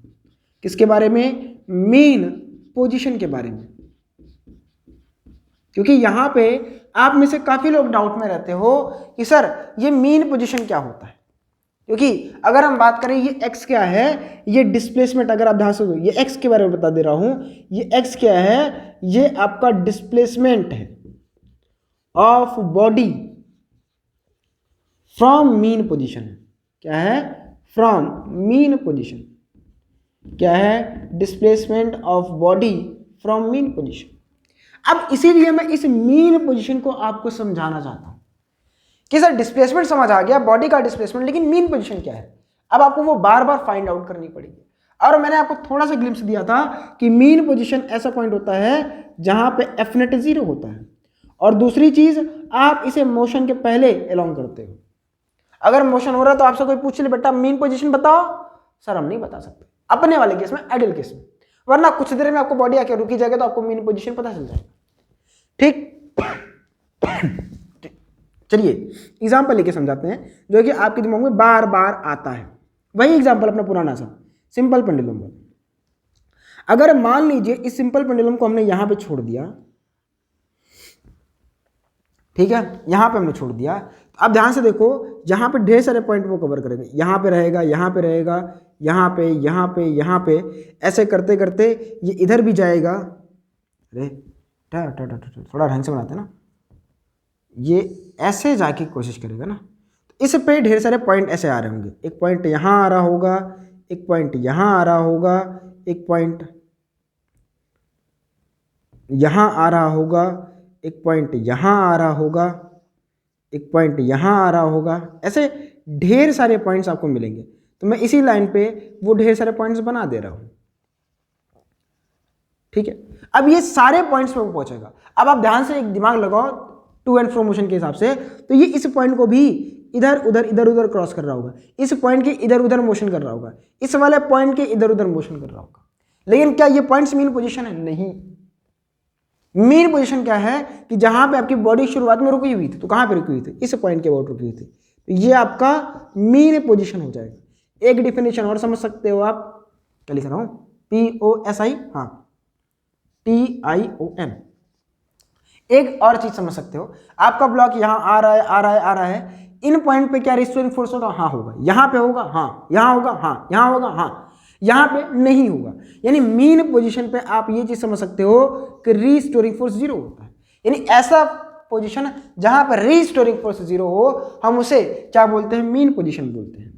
किसके बारे में, मीन पोजीशन के बारे में। क्योंकि यहां पे आप में से काफी लोग डाउट में रहते हो कि सर ये मीन पोजीशन क्या होता है। क्योंकि अगर हम बात करें ये x क्या है, ये डिस्प्लेसमेंट, अगर आप ध्यान से ये x के बारे में बता दे रहा हूं, ये x क्या है, ये आपका डिस्प्लेसमेंट है of body from mean position. क्या है, फ्रॉम मीन पोजीशन। क्या है, displacement of body from mean position. अब इसीलिए मैं इस मीन पोजीशन को आपको समझाना चाहता हूं कि सर डिस्प्लेसमेंट समझ आ गया, बॉडी का डिस्प्लेसमेंट, लेकिन मीन पोजीशन क्या है, अब आपको वो बार बार फाइंड आउट करनी पड़ेगी। और मैंने आपको थोड़ा सा ग्लिम्स दिया था कि मीन पोजीशन ऐसा पॉइंट होता है जहां पे एफ नेट 0 होता है। और दूसरी चीज, आप इसे मोशन के पहले अलोंग करते हो। अगर मोशन हो रहा है तो आपसे कोई पूछ ले बेटा मीन पोजीशन बताओ, सर हम नहीं बता सकते अपने वाले केस में, आइडियल केस में, वरना कुछ देर में आपको बॉडी आके रुकी जाएगी तो आपको मीन पोजीशन पता चल जाएगा। ठीक, चलिए एग्जाम्पल लेके समझाते हैं जो कि आपके दिमाग में बार बार आता है। वही एग्जाम्पल अपना पुराना सा सिंपल पेंडुलम का। अगर मान लीजिए इस सिंपल पेंडुलम को हमने यहां पे छोड़ दिया, ठीक है, यहां पे हमने छोड़ दिया। अब ध्यान से देखो, यहां पे ढेर सारे पॉइंट वो कवर करेंगे, यहां पे रहेगा, यहां पे रहेगा, यहां पे, यहां पे, यहां पे, ऐसे करते करते ये इधर भी जाएगा। अरे थोड़ा ढंग से बनाते ना, ये ऐसे जाके कोशिश करेगा ना, तो इस पे ढेर सारे पॉइंट ऐसे आ रहे होंगे। एक पॉइंट यहां आ रहा होगा, एक पॉइंट यहां आ रहा होगा, एक पॉइंट यहां आ रहा होगा, एक पॉइंट यहां आ रहा होगा, एक पॉइंट यहां आ रहा होगा। ऐसे ढेर सारे पॉइंट्स आपको मिलेंगे। तो मैं इसी लाइन पे वो ढेर सारे पॉइंट्स बना दे रहा हूं, ठीक है। अब ये सारे पॉइंट्स पे वो पहुंचेगा। अब आप ध्यान से एक दिमाग लगाओ टू एंड फ्रो मोशन के हिसाब से, तो ये इस पॉइंट को भी इधर उधर क्रॉस कर रहा होगा, इस पॉइंट के इधर उधर मोशन कर रहा होगा, इस वाले पॉइंट के इधर उधर मोशन कर रहा होगा। लेकिन क्या ये पॉइंट्स मीन पोजीशन है? नहीं। मीन पोजीशन क्या है कि जहां पे आपकी बॉडी शुरुआत में रुकी हुई थी, तो कहां पे रुकी हुई थी? इस पॉइंट के अबाउट रुकी हुई थी। तो ये आपका मीन पोजीशन हो जाएगा। एक डिफिनेशन और समझ सकते हो आप, क्या लिख रहा हूं, POSI, हाँ TION। एक और चीज समझ सकते हो, आपका ब्लॉक यहां आ रहा है, आ रहा है, आ रहा है, इन पॉइंट पे क्या रिस्टोरिंग फोर्स होगा? हाँ होगा। यहां पे होगा, हाँ। यहां होगा, हाँ। यहां होगा, हाँ। यहाँ पे नहीं होगा। यानी मीन पोजीशन पे आप ये चीज समझ सकते हो कि रीस्टोरिंग फोर्स 0 होता है। यानी ऐसा पोजीशन जहां पर रीस्टोरिंग फोर्स 0 हो, हम उसे क्या बोलते हैं? मीन पोजीशन बोलते हैं।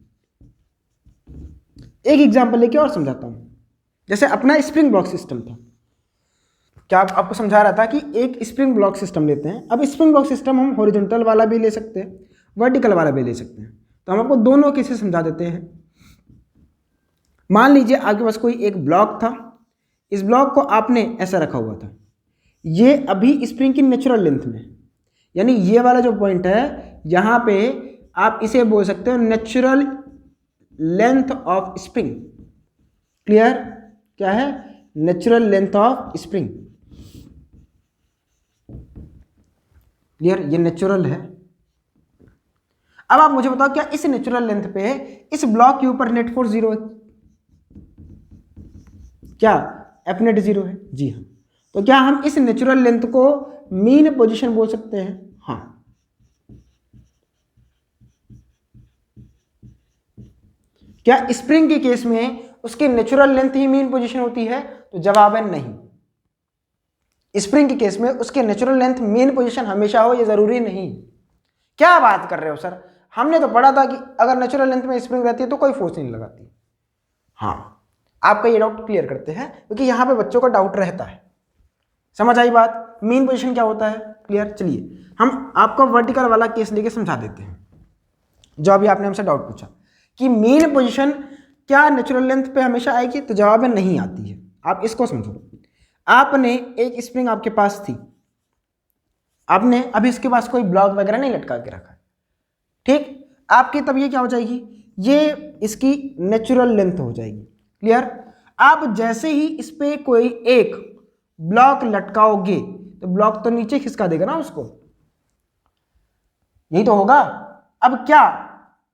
एक एग्जांपल लेके और समझाता हूं। जैसे अपना स्प्रिंग ब्लॉक सिस्टम था, क्या आपको समझा रहा था कि एक स्प्रिंग ब्लॉक सिस्टम लेते हैं। अब स्प्रिंग ब्लॉक सिस्टम हम हॉरिजॉन्टल वाला भी ले सकते हैं, वर्टिकल वाला भी ले सकते हैं। तो हम आपको दोनों कैसे समझा देते हैं। मान लीजिए आपके पास कोई एक ब्लॉक था, इस ब्लॉक को आपने ऐसा रखा हुआ था, ये अभी स्प्रिंग की नेचुरल लेंथ में, यानी ये वाला जो पॉइंट है यहाँ पे आप इसे बोल सकते हो natural length of spring. Clear? क्या है? Natural length of spring. Clear? ये नेचुरल है। अब आप मुझे बताओ, क्या इस नेचुरल लेंथ पे इस ब्लॉक के ऊपर नेट फोर्स 0 है? क्या एफ नेट 0 है? जी हाँ। तो क्या हम इस नेचुरल लेंथ को मीन पोजीशन बोल सकते हैं? हाँ। क्या स्प्रिंग के केस में उसकी नेचुरल लेंथ ही मीन पोजीशन होती है? तो जवाब है नहीं। स्प्रिंग के केस में उसके नेचुरल लेंथ मीन पोजीशन हमेशा हो, ये जरूरी नहीं। क्या बात कर रहे हो सर? हमने तो पढ़ा था कि अगर नेचुरल लेंथ में स्प्रिंग रहती है तो कोई फोर्स नहीं लगाती। हाँ, आपका ये डाउट क्लियर करते हैं, क्योंकि यहाँ पे बच्चों का डाउट रहता है। समझ आई बात? मीन पोजीशन क्या होता है? क्लियर? चलिए हम आपको वर्टिकल वाला केस लेके समझा देते हैं, जो अभी आपने हमसे डाउट पूछा कि मीन पोजीशन क्या नेचुरल लेंथ पे हमेशा आएगी? तो जवाब है नहीं आती है। आप इसको समझो। आपने एक स्प्रिंग आपके पास थी, आपने अभी इसके पास कोई ब्लॉक वगैरह नहीं लटका के रखा है, ठीक? आपकी तब ये क्या हो जाएगी? ये इसकी नेचुरल लेंथ हो जाएगी। क्लियर? आप जैसे ही इस पे कोई एक ब्लॉक लटकाओगे तो ब्लॉक तो नीचे खिसका देगा ना उसको, यही तो होगा। अब क्या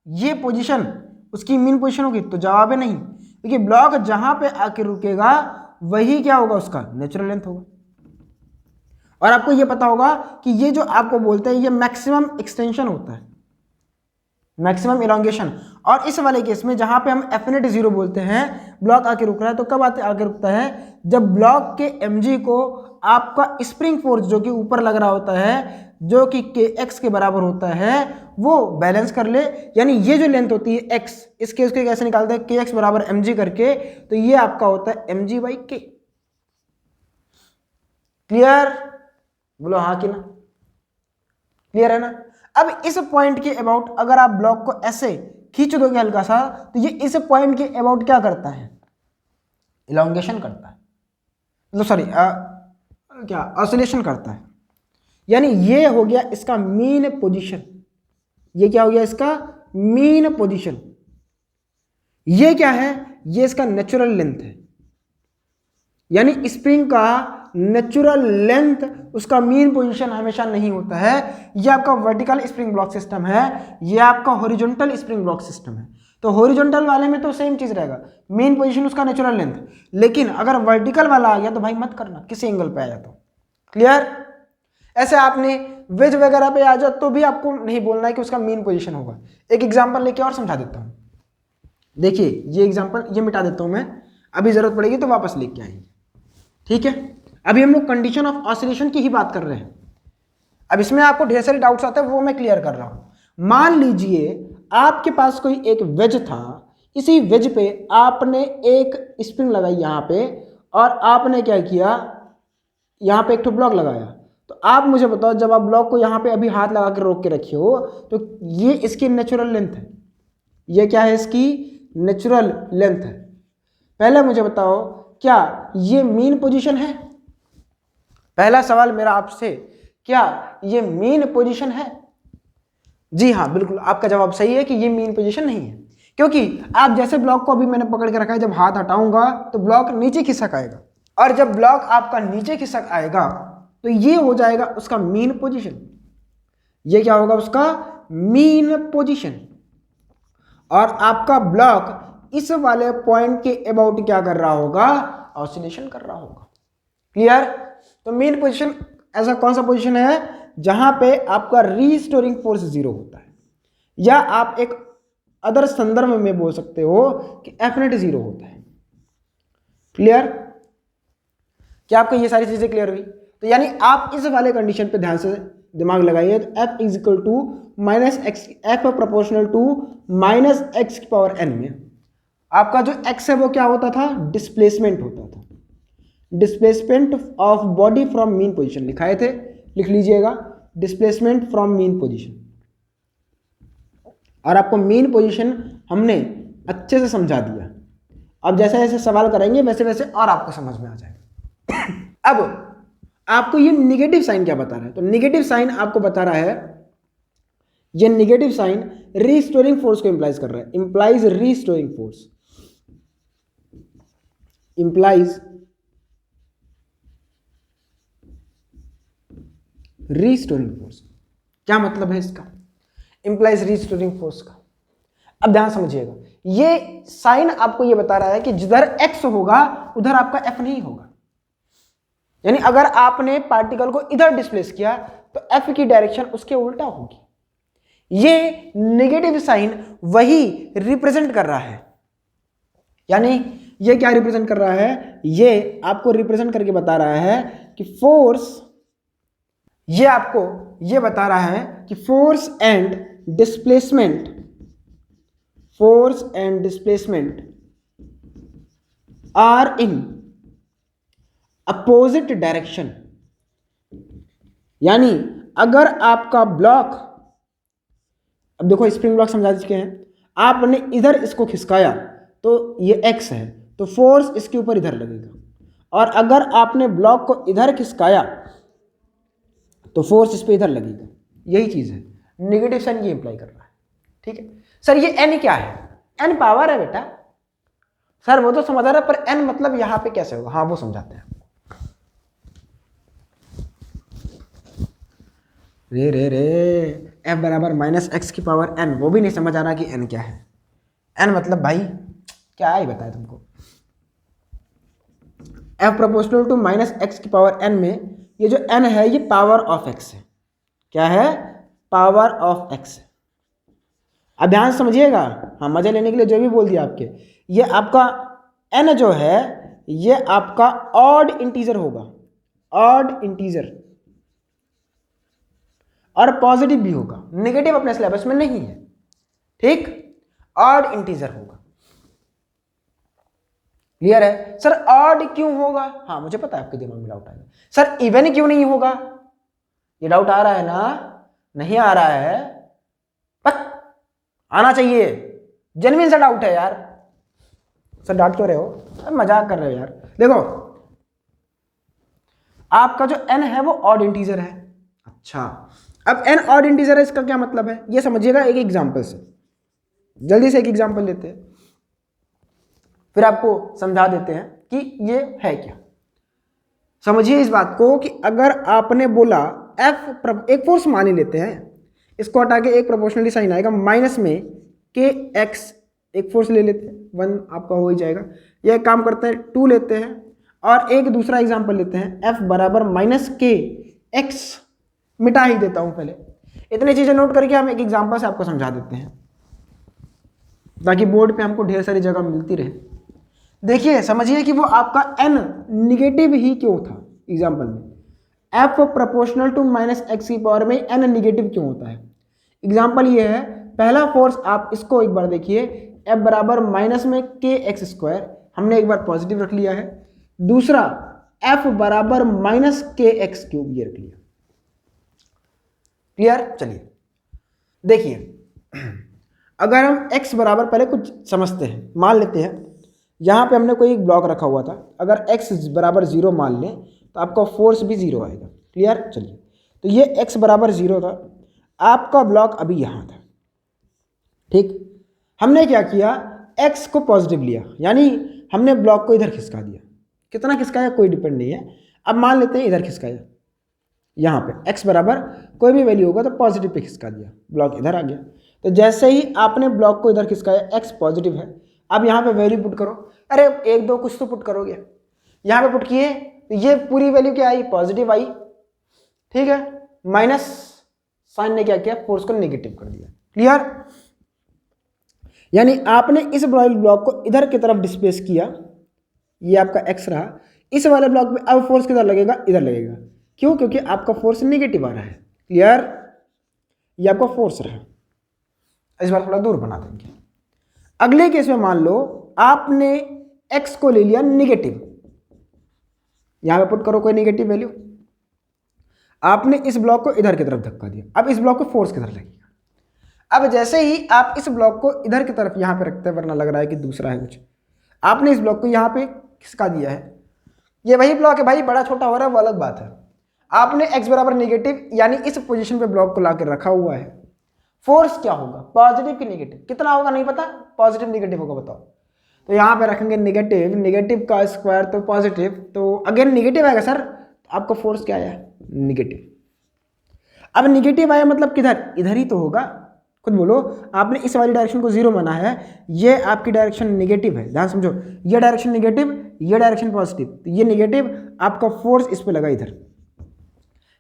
ये पोजीशन उसकी मीन पोजीशन होगी? तो जवाब है नहीं, क्योंकि ब्लॉक जहां पे आके रुकेगा वही क्या होगा? उसका नेचुरल लेंथ होगा। और आपको ये पता होगा कि ये जो आपको बोलते हैं ये मैक्सिमम एक्सटेंशन होता है, मैक्सिमम इलॉन्गेशन। और इस वाले केस में जहां पे हम एफ नेट 0 बोलते हैं, ब्लॉक आके रुक रहा है, तो कब आके रुकता है? जब ब्लॉक के mg को आपका स्प्रिंग फोर्स जो कि ऊपर लग रहा होता है, जो कि kx के बराबर होता है, वो बैलेंस कर ले। यानी ये जो लेंथ होती है x, इस केस को कैसे निकालते हैं? kx बराबर mg करके, तो ये आपका होता है mg/k। क्लियर? बोलो हाँ कि ना? क्लियर है ना? अब इस पॉइंट के अबाउट अगर आप ब्लॉक को ऐसे खींच दोगे हल्का सा, तो ये इस पॉइंट के अबाउट क्या करता है? इलॉन्गेशन करता है, मतलब सॉरी क्या ऑसिलेशन करता है। यानी ये हो गया इसका मीन पोजीशन। ये क्या हो गया? इसका मीन पोजीशन। ये क्या है? ये इसका नेचुरल लेंथ है। यानी स्प्रिंग का नेचुरल लेंथ उसका मीन पोजीशन हमेशा नहीं होता है। ये आपका वर्टिकल स्प्रिंग ब्लॉक सिस्टम है, ये आपका हॉरिजॉन्टल स्प्रिंग ब्लॉक सिस्टम है। तो हॉरिजॉन्टल वाले में तो सेम चीज रहेगा, मीन पोजीशन उसका नेचुरल लेंथ। लेकिन अगर वर्टिकल वाला आ गया तो भाई मत करना, किसी एंगल पे आया तो। क्लियर? ऐसे आपने वेज वगैरह पे आ जाओ तो भी आपको नहीं बोलना है कि उसका मीन पोजीशन होगा। एक एग्जांपल लेके और समझा देता हूं। देखिए ये एग्जांपल ये मिटा देता हूं मैं, अभी जरूरत पड़ेगी तो वापस लेके आएंगे। ठीक है? अभी हम लोग कंडीशन ऑफ ऑसिलेशन की ही बात कर रहे हैं। अब इसमें आपको ढेर सारे डाउट्स आते हैं, वो मैं क्लियर कर रहा हूं। मान लीजिए आपके पास कोई एक वेज था, इसी वेज पे आपने एक स्प्रिंग लगाई यहां पे, और आपने क्या किया? यहां पे एक ब्लॉक लगाया। तो आप मुझे बताओ, जब आप ब्लॉक को यहां पे अभी हाथ लगा के रोक के रखे हो, तो ये इसकी नेचुरल लेंथ है। ये क्या है? इसकी नेचुरल लेंथ है। पहले मुझे बताओ, क्या ये मीन पोजीशन है? पहला सवाल मेरा आपसे, क्या ये मीन पोजीशन है? जी हाँ, बिल्कुल आपका जवाब सही है कि ये मीन पोजीशन नहीं है, क्योंकि आप जैसे ब्लॉक को अभी मैंने पकड़ के रखा है, जब हाथ हटाऊंगा तो ब्लॉक नीचे खिसक आएगा, और जब ब्लॉक आपका नीचे खिसक आएगा तो ये हो जाएगा उसका मीन पोजीशन। ये क्या होगा? उसका मीन पोजीशन। और आपका ब्लॉक इस वाले पॉइंट के अबाउट क्या कर रहा होगा? ऑसिलेशन कर रहा होगा। क्लियर? तो मीन पोजीशन ऐसा कौन सा पोजीशन है जहां पे आपका रीस्टोरिंग फोर्स 0 होता है, या आप एक अदर संदर्भ में बोल सकते हो कि एफ नेट 0 होता है। क्लियर? क्या आपको ये सारी चीजें क्लियर हुई? तो यानी आप इस वाले कंडीशन पे ध्यान से दिमाग लगाइए। तो f is equal to minus x, F proportional to minus x की पावर n में आपका जो x है वो क्या होता था? डिस्प्लेसमेंट होता था। Displacement of body from mean position लिखाए थे, लिख लीजिएगा, डिस्प्लेसमेंट फ्रॉम मीन पोजीशन। और आपको मीन पोजीशन हमने अच्छे से समझा दिया। अब जैसे जैसे सवाल करेंगे वैसे वैसे और आपको समझ में आ जाएगा। अब आपको ये निगेटिव साइन क्या बता रहा है? तो निगेटिव साइन आपको बता रहा है, ये निगेटिव साइन रीस्टोरिंग फोर्स को इंप्लाइज कर रहा है। Implies restoring force, implies restoring force. क्या मतलब है इसका? इंप्लाइज रीस्टोरिंग फोर्स का। अब ध्यान समझिएगा, ये साइन आपको ये बता रहा है कि जिधर x होगा उधर आपका f नहीं होगा। यानी अगर आपने पार्टिकल को इधर डिस्प्लेस किया तो f की डायरेक्शन उसके उल्टा होगी। ये नेगेटिव साइन वही रिप्रेजेंट कर रहा है। यानी ये क्या रिप्रेजेंट कर रहा है? ये आपको रिप्रेजेंट करके बता रहा है कि फोर्स, ये आपको ये बता रहा है कि force and displacement, force and displacement are in opposite direction. यानी अगर आपका ब्लॉक, अब देखो स्प्रिंग ब्लॉक समझा चुके हैं, आपने इधर इसको खिसकाया तो ये x है, तो फोर्स इसके ऊपर इधर लगेगा। और अगर आपने ब्लॉक को इधर खिसकाया तो फोर्स इस पे इधर लगेगा। यही चीज है, नेगेटिव साइन ये इंप्लाई कर रहा है। ठीक है सर, ये n क्या है? n पावर है बेटा। सर वो तो समझ आ रहा है, पर n मतलब यहां पे कैसे होगा? हाँ वो समझाते हैं। रे रे रे, f बराबर माइनस एक्स की पावर n, वो भी नहीं समझ आ रहा कि n क्या है। n मतलब भाई क्या ही बताया तुमको। f proportional to minus x की पावर n में ये जो n है ये पावर ऑफ x है। क्या है? पावर ऑफ x है। अब ध्यान समझिएगा, हाँ मजा लेने के लिए जो भी बोल दिया आपके, ये आपका n जो है ये आपका ऑड इंटीजर होगा, ऑड इंटीजर, और पॉजिटिव भी होगा। नेगेटिव अपने सिलेबस में नहीं है। ठीक, ऑड इंटीजर होगा। क्लियर है? सर ऑड क्यों होगा? हाँ मुझे पता है आपके दिमाग में डाउट आएगा, सर इवन क्यों नहीं होगा? ये डाउट आ रहा है ना? नहीं आ रहा है? पर आना चाहिए, जेन्युइन सा डाउट है यार। सर डांट क्यों रहे हो? मजाक कर रहे हो यार। देखो आपका जो n है वो ऑड इंटीजर है। अच्छा, अब n ऑड इंटीजर है, इसका क्या मतलब है ये समझिएगा एक एग्जांपल से। जल्दी से एक एग्जांपल लेते हैं, फिर आपको समझा देते हैं कि ये है क्या। समझिए इस बात को कि अगर आपने बोला f, एक फोर्स मान ही लेते हैं, इसको हटा के एक प्रोपोर्शनली साइन आएगा माइनस में के एक्स, एक फोर्स ले लेते हैं, 1 आपका हो ही जाएगा। यह काम करते हैं 2 लेते हैं, और एक दूसरा एग्जांपल लेते हैं f बराबर माइनस के एक्स। मिटा ही देता हूं पहले, इतनी चीजें नोट करके हम एक एग्जांपल से आपको समझा देते हैं ताकि बोर्ड पे हमको ढेर सारी जगह मिलती रहे। देखिए समझिए कि वो आपका n निगेटिव ही क्यों था। एग्जांपल में f proportional to minus x की पावर में n निगेटिव क्यों होता है। एग्जांपल ये है, पहला फोर्स आप इसको एक बार देखिए, f बराबर माइनस में के एक्स स्क्वायर, हमने एक बार पॉजिटिव रख लिया है। दूसरा f बराबर माइनस के एक्स क्यूब, ये रख लिया। क्लियर? चलिए देखिए, अगर हम x बराबर पहले कुछ समझते हैं, मान लेते हैं यहाँ पे हमने कोई एक ब्लॉक रखा हुआ था, अगर x बराबर 0 मान लें तो आपका फोर्स भी 0 आएगा। क्लियर? चलिए, तो ये x बराबर 0 था, आपका ब्लॉक अभी यहाँ था। ठीक, हमने क्या किया, x को पॉजिटिव लिया, यानी हमने ब्लॉक को इधर खिसका दिया। कितना खिसकाया कोई डिपेंड नहीं है। अब मान लेते हैं इधर खिसकाया, यहाँ पे x बराबर कोई भी वैल्यू होगा तो पॉजिटिव पे खिसका दिया, ब्लॉक इधर आ गया। तो जैसे ही आपने ब्लॉक को इधर खिसकाया, x पॉजिटिव है, अब यहाँ पे वैल्यू पुट करो। अरे 1 2 कुछ तो पुट करोगे, यहाँ पे पुट किए तो ये पूरी वैल्यू क्या आई, पॉजिटिव आई। ठीक है, माइनस साइन ने क्या किया, फोर्स को नेगेटिव कर दिया। क्लियर? यानी आपने इस ब्लॉक को इधर की तरफ डिस्प्लेस किया, ये आपका x रहा, इस वाले ब्लॉक में अब फोर्स किधर लगेगा, इधर लगेगा। क्यों? क्योंकि आपका फोर्स नेगेटिव आ रहा है। क्लियर? ये आपका फोर्स रहा। इस बार थोड़ा दूर बना देंगे। अगले केस में मान लो आपने x को ले लिया नेगेटिव, यहां पे पुट करो कोई नेगेटिव वैल्यू, आपने इस ब्लॉक को इधर की तरफ धक्का दिया। अब इस ब्लॉक को फोर्स किधर लगेगा? अब जैसे ही आप इस ब्लॉक को इधर की तरफ यहां पे रखते हैं, वरना लग रहा है कि दूसरा है कुछ, आपने इस ब्लॉक को यहां पे खिसका दिया है। ये वही ब्लॉक है भाई, बड़ा छोटा हो रहा है वो अलग बात है। आपने x बराबर नेगेटिव यानी इस पोजीशन पे ब्लॉक को लाकर रखा हुआ है। फोर्स क्या होगा, पॉजिटिव कि नेगेटिव? कितना होगा नहीं पता, पॉजिटिव नेगेटिव होगा बताओ। तो यहां पे रखेंगे नेगेटिव, नेगेटिव का स्क्वायर तो पॉजिटिव, तो अगेन नेगेटिव आएगा सर। तो आपका फोर्स क्या आया, नेगेटिव। अब नेगेटिव आया मतलब किधर, इधर ही तो होगा। खुद बोलो, आपने इस वाली डायरेक्शन को जीरो माना है, ये आपकी डायरेक्शन नेगेटिव है, ध्यान समझो, ये डायरेक्शन नेगेटिव, ये डायरेक्शन पॉजिटिव, तो ये नेगेटिव, आपका फोर्स इस पे लगा इधर।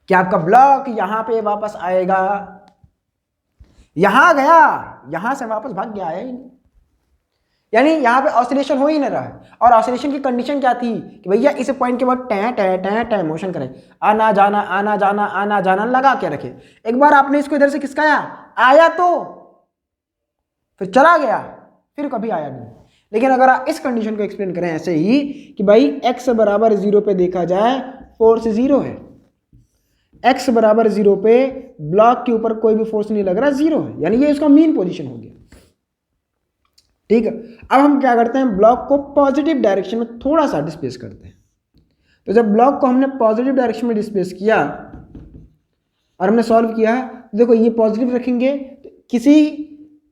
क्या आपका ब्लॉक यहां पे वापस आएगा? यहां गया, यहां से वापस भाग गया, आया ही नहीं, यानी यहां पे ऑसिलेशन हो ही नहीं रहा है। और ऑसिलेशन की कंडीशन क्या थी कि भैया इस पॉइंट के बाद टै टै टै टै मोशन करें, आना जाना आना जाना आना जाना लगा के रखे। एक बार आपने इसको इधर से खिसकाया, आया तो फिर चला गया, फिर कभी आया नहीं। लेकिन अगर आप इस कंडीशन को एक्सप्लेन करें ऐसे ही कि भाई x बराबर 0 पे देखा जाए फोर्स 0 है, x बराबर 0 पे ब्लॉक के ऊपर कोई भी फोर्स नहीं लग रहा, 0 है, यानी ये उसका मीन पोजीशन हो गया। ठीक है, अब हम क्या करते हैं, ब्लॉक को पॉजिटिव डायरेक्शन में थोड़ा सा डिस्प्लेस करते हैं। तो जब ब्लॉक को हमने पॉजिटिव डायरेक्शन में डिस्प्लेस किया और हमने सॉल्व किया, देखो ये पॉजिटिव रखेंगे तो किसी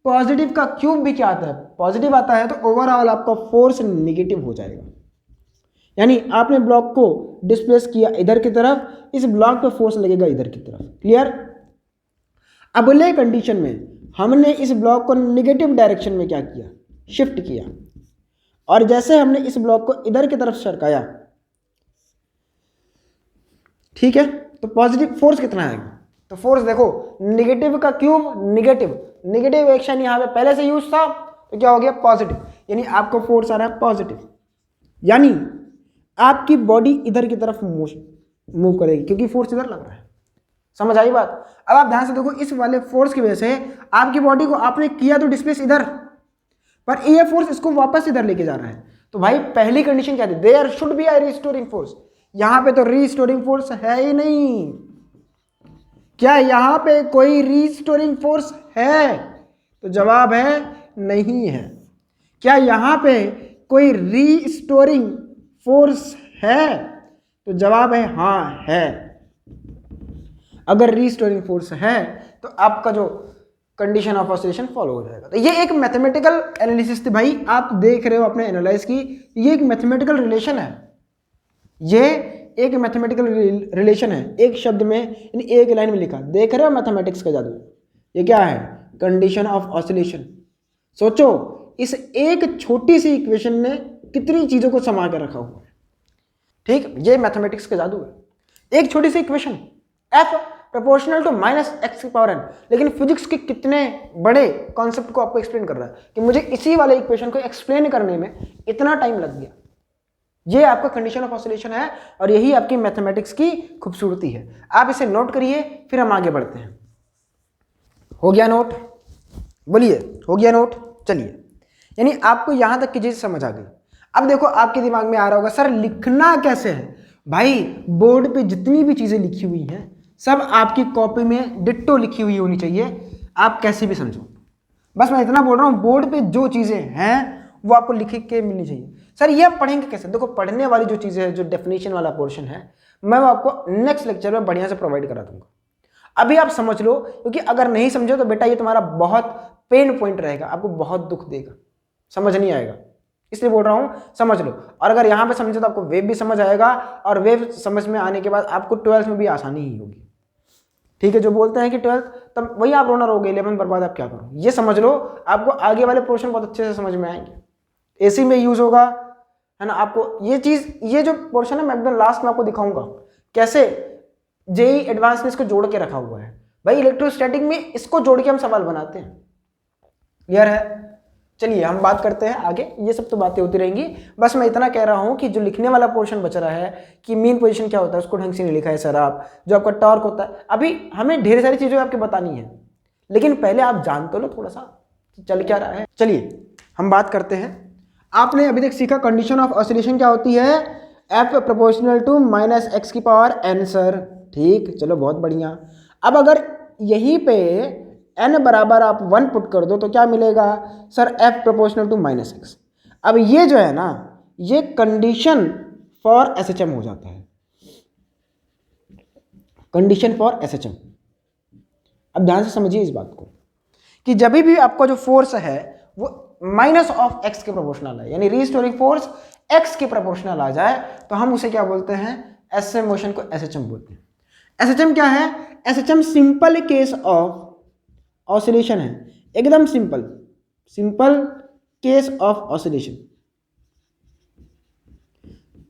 पॉजिटिव का क्यूब भी क्या आता है, पॉजिटिव आता है, तो ओवरऑल आपका फोर्स नेगेटिव हो जाएगा। यानी आपने ब्लॉक को डिस्प्लेस किया इधर की तरफ, इस ब्लॉक पे फोर्स लगेगा इधर की तरफ। क्लियर? अगले कंडीशन में हमने इस ब्लॉक को नेगेटिव डायरेक्शन में क्या किया, शिफ्ट किया, और जैसे हमने इस ब्लॉक को इधर की तरफ सरकाया, ठीक है, तो पॉजिटिव फोर्स कितना आएगा, तो फोर्स देखो नेगेटिव का क्यूब नेगेटिव, नेगेटिव एक्शन यहां पे पहले से यूज था, तो क्या हो गया पॉजिटिव, यानी आपको फोर्स आ रहा है पॉजिटिव, यानी आपकी बॉडी इधर की तरफ मूव करेगी क्योंकि फोर्स इधर लग रहा है। समझ आई बात? अब आप ध्यान से देखो, इस वाले फोर्स की वजह से आपकी बॉडी को आपने किया तो डिस्प्लेस इधर, पर ये फोर्स इसको वापस इधर लेके जा रहा है। तो भाई पहली कंडीशन क्या थी, there should be a restoring force. यहां पे तो रिस्टोरिंग फोर्स है ही नहीं। क्या यहां पे कोई रिस्टोरिंग फोर्स है? तो जवाब है नहीं है। क्या यहां पे कोई रिस्टोरिंग फोर्स है? तो जवाब है हाँ है। अगर रिस्टोरिंग फोर्स है तो आपका जो कंडीशन ऑफ ऑसिलेशन फॉलो हो जाएगा। तो ये एक मैथमेटिकल एनालिसिस थी भाई, आप देख रहे हो आपने एनालाइज की, ये एक मैथमेटिकल रिलेशन है, ये एक मैथमेटिकल रिलेशन है, एक शब्द में एक लाइन में लिखा, देख रहे हो मैथमेटिक्स का जादू। ये क्या है, कंडीशन ऑफ ऑसिलेशन। सोचो इस एक छोटी सी इक्वेशन ने कितनी चीजों को समा कर रखा हुआ है। ठीक, ये मैथमेटिक्स का जादू है, एक छोटी सी equation f proportional to -x⁴n, लेकिन फिजिक्स के कितने बड़े कॉन्सेप्ट को आपको एक्सप्लेन कर रहा है कि मुझे इसी वाले इक्वेशन को एक्सप्लेन करने में इतना टाइम लग गया। ये आपका कंडीशन ऑफ ऑसिलेशन है और यही आपकी मैथमेटिक्स की खूबसूरती है। आप इसे नोट करिए, फिर हम आगे बढ़ते हैं। हो गया नोट? बोलिए, हो गया नोट? चलिए, यानी आपको यहां तक की चीज समझ आ गई। अब देखो आपके दिमाग में आ रहा होगा सर लिखना कैसे है? भाई बोर्ड पे जितनी भी चीजें लिखी हुई हैं सब आपकी कॉपी में डिट्टो लिखी हुई होनी चाहिए, आप कैसे भी समझो। बस मैं इतना बोल रहा हूँ, बोर्ड पे जो चीजें हैं वो आपको लिख के मिलनी चाहिए। सर ये हम पढ़ेंगे कैसे? देखो पढ़ने वाली जो चीजें हैं, जो डेफिनेशन वाला पोर्शन है, मैं वो आपको नेक्स्ट लेक्चर में बढ़िया से प्रोवाइड करा दूंगा। अभी आप समझ लो, क्योंकि अगर नहीं समझो तो बेटा ये तुम्हारा बहुत पेन पॉइंट रहेगा, आपको बहुत दुख देगा, समझ नहीं आएगा, इसलिए बोल रहा हूं समझ लो। और अगर यहां पे समझो तो आपको वेव भी समझ आएगा, और वेव समझ में आने के बाद आपको 12th में भी आसानी ही होगी। ठीक है, जो बोलते हैं कि 12th तब वही आप रोना रोगे, 11th बर्बाद आप क्या करो, ये समझ लो, आपको आगे वाले पोर्शन बहुत अच्छे से समझ में आएंगे, एसी में यूज होगा, है ना। आपको ये चीज, ये जो पोर्शन है मैं एकदम लास्ट में आपको दिखाऊंगा कैसे जेई एडवांस ने इसको जोड़ के रखा हुआ है। भाई इलेक्ट्रोस्टैटिक में इसको जोड़ के हम सवाल बनाते हैं, क्लियर है? चलिए हम बात करते हैं आगे, ये सब तो बातें होती रहेंगी। बस मैं इतना कह रहा हूँ कि जो लिखने वाला पोर्शन बच रहा है कि मीन पोजीशन क्या होता है उसको ढंग से नहीं लिखा है सर आप, जो आपका टॉर्क होता है, अभी हमें ढेर सारी चीज़ें आपकी बतानी है, लेकिन पहले आप जान तो लो थोड़ा सा चल क्या रहा है। चलिए हम बात करते हैं। आपने अभी तक सीखा कंडीशन ऑफ ऑसिलेशन क्या होती है, F proportional to minus x की पावर एन सर, ठीक, चलो बहुत बढ़िया। अब अगर यहीं पे n बराबर आप 1 पुट कर दो तो क्या मिलेगा sir, f proportional to minus x. अब ये जो है ना, ये कंडीशन फॉर SHM हो जाता है, कंडीशन फॉर SHM। अब ध्यान से समझिए इस बात को कि जब भी आपका जो फोर्स है वो माइनस ऑफ एक्स के प्रोपोर्शनल है, यानी रीस्टोरिंग फोर्स एक्स के प्रोपोर्शनल आ जाए तो हम उसे क्या बोलते हैं, SHM मोशन को SHM बोलते हैं। SHM क्या है, SHM simple case of oscillation है, एकदम simple, simple case of oscillation.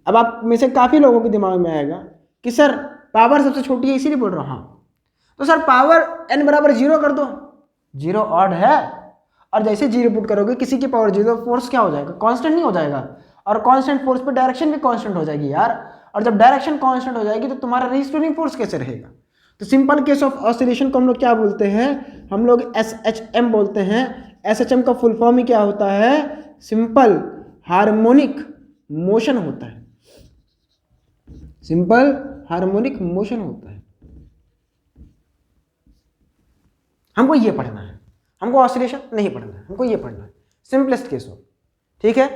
अब आप में से काफी लोगों के दिमाग में आएगा कि सर पावर सबसे छोटी है इसीलिए बोल रहा हूं, हाँ तो सर पावर n बराबर 0 कर दो, 0 ऑड है, और जैसे 0 पुट करोगे किसी की पावर 0, फोर्स क्या हो जाएगा, कांस्टेंट नहीं हो जाएगा, और कांस्टेंट फोर्स पे डायरेक्शन भी कांस्टेंट हो जाएगी यार, और जब डायरेक्शन कांस्टेंट हो जाएगी तो तुम्हारा रीस्टोरिंग फोर्स कैसे रहेगा। तो सिंपल केस ऑफ ऑसिलेशन को हम लोग क्या बोलते हैं, हम लोग SHM बोलते हैं। SHM का फुल फॉर्म ही क्या होता है, सिंपल हार्मोनिक मोशन होता है, सिंपल हार्मोनिक मोशन होता है। हमको ये पढ़ना है, हमको ऑसिलेशन नहीं पढ़ना है, हमको ये पढ़ना है, सिंपलेस्ट केस हो, ठीक है।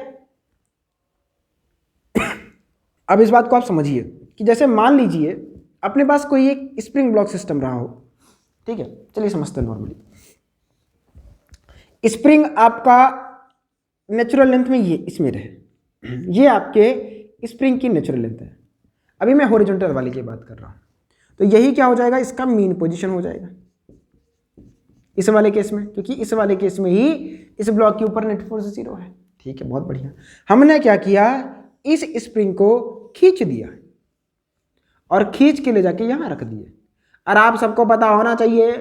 अब इस बात को आप समझिए कि जैसे मान लीजिए अपने पास कोई एक स्प्रिंग ब्लॉक सिस्टम रहा हो, ठीक है, चलिए समझते हैं नॉर्मली। स्प्रिंग आपका नेचुरल लेंथ में ये इसमें रहे, ये आपके स्प्रिंग की नेचुरल लेंथ है। अभी मैं हॉरिजॉन्टल वाली की बात कर रहा हूं, तो यही क्या हो जाएगा, इसका मीन पोजीशन हो जाएगा इस वाले केस में, क्योंकि इस वाले केस में ही इस ब्लॉक के ऊपर नेट फोर्स 0 है, ठीक है, बहुत बढ़िया। हमने क्या किया, इस स्प्रिंग को खींच दिया और खींच के ले जाके यहां रख दिए। और आप सबको पता होना चाहिए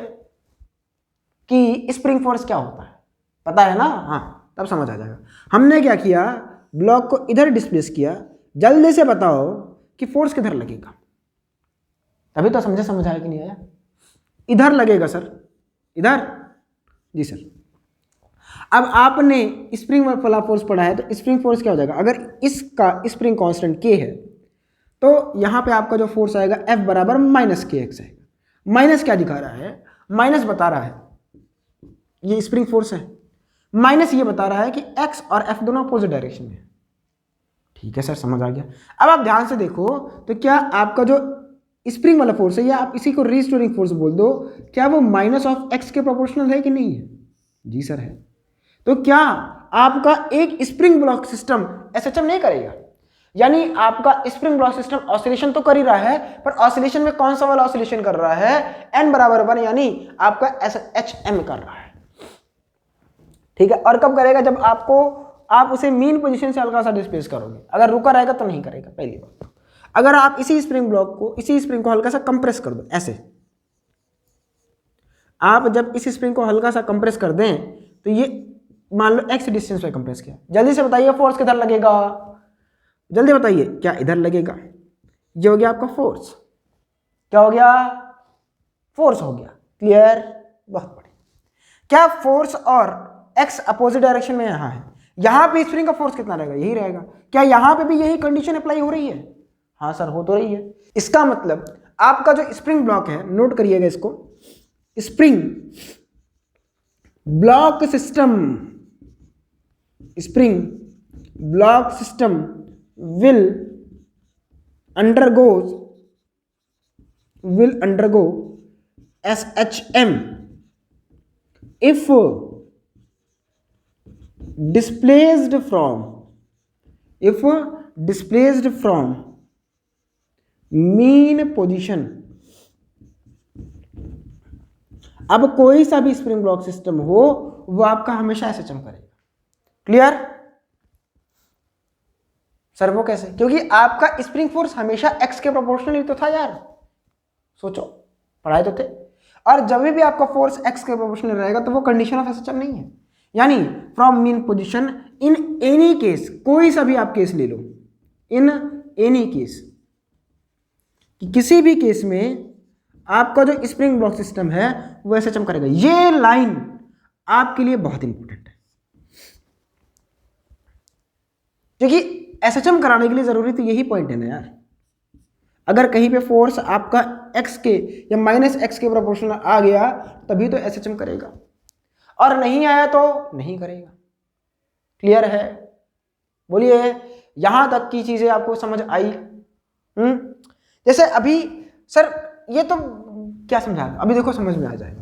कि स्प्रिंग फोर्स क्या होता है, पता है ना, हाँ तब समझ आ जाएगा। हमने क्या किया, ब्लॉक को इधर डिस्प्लेस किया, जल्दी से बताओ कि फोर्स किधर लगेगा, तभी तो समझ आया कि नहीं आया, इधर लगेगा सर, इधर, जी सर। अब आपने स्प्रिंग वाला फोर्स पढ़ा है, तो स्प्रिंग फोर्स क्या हो जाएगा, अगर इसका स्प्रिंग कांस्टेंट K है तो यहां पे आपका जो फोर्स आएगा F बराबर माइनस KX आएगा। माइनस क्या दिखा रहा है, माइनस बता रहा है ये स्प्रिंग फोर्स है, माइनस ये बता रहा है कि X और F दोनों अपोजिट डायरेक्शन में है, ठीक है सर, समझ आ गया। अब आप ध्यान से देखो तो क्या आपका जो स्प्रिंग वाला फोर्स है, या आप इसी को रीस्टोरिंग फोर्स बोल दो, क्या वो माइनस ऑफ एक्स के प्रोपोर्शनल है कि नहीं है, जी सर है। तो क्या आपका एक स्प्रिंग ब्लॉक सिस्टम SHM नहीं करेगा, यानी आपका स्प्रिंग ब्लॉक सिस्टम ऑसिलेशन तो कर ही रहा है, पर ऑसिलेशन में कौन सा वाला ऑसिलेशन कर रहा है, n बराबर 1, यानी आपका SHM कर रहा है, ठीक है। और कब करेगा, जब आप उसे मीन पोजीशन से हल्का सा डिस्प्लेस करोगे, अगर रुका रहेगा तो नहीं करेगा, पहली बात। अगर आप इसी स्प्रिंग को हल्का सा कंप्रेस कर दो, ऐसे आप जब इस स्प्रिंग को हल्का सा कंप्रेस कर दें तो ये मान लो x डिस्टेंस पे कंप्रेस किया, जल्दी से बताइए फोर्स किधर लगेगा, जल्दी बताइए, क्या इधर लगेगा, ये हो गया आपका फोर्स, क्या हो गया, फोर्स हो गया, क्लियर, बहुत बढ़िया। क्या फोर्स और x अपोजिट डायरेक्शन में यहां है, यहां पे स्प्रिंग का फोर्स कितना रहेगा, यही रहेगा, क्या यहां पे भी यही कंडीशन अप्लाई हो रही है, हाँ सर हो तो रही है। इसका मतलब आपका जो स्प्रिंग ब्लॉक है, नोट करिएगा इसको, spring block system, spring block system will undergo SHM if displaced from mean position। अब कोई सा भी स्प्रिंग ब्लॉक सिस्टम हो वो आपका हमेशा SHM करेगा, क्लियर सर, वो कैसे, क्योंकि आपका स्प्रिंग फोर्स हमेशा x के प्रोपोर्शनल ही तो था यार, सोचो पढ़ाए तो थे, और जब भी आपका फोर्स x के प्रोपोर्शनल रहेगा तो वो कंडीशन ऑफ SHM नहीं है, यानी from mean position in any case, कोई सा भी आप केस ले लो, इन एनी केस, कि किसी भी केस में आपका जो स्प्रिंग ब्लॉक सिस्टम है वो एसएचएम करेगा। ये लाइन आपके लिए बहुत इंपॉर्टेंट है, क्योंकि एसएचएम कराने के लिए जरूरी तो यही पॉइंट है ना यार। अगर कहीं पे फोर्स आपका एक्स के या माइनस एक्स के प्रोपोर्शनल आ गया तभी तो एसएचएम करेगा, और नहीं आया तो नहीं करेगा। क्लियर है? बोलिए, यहां तक की चीजें आपको समझ आई? जैसे अभी सर ये तो क्या समझा, अभी देखो समझ में आ जाएगा।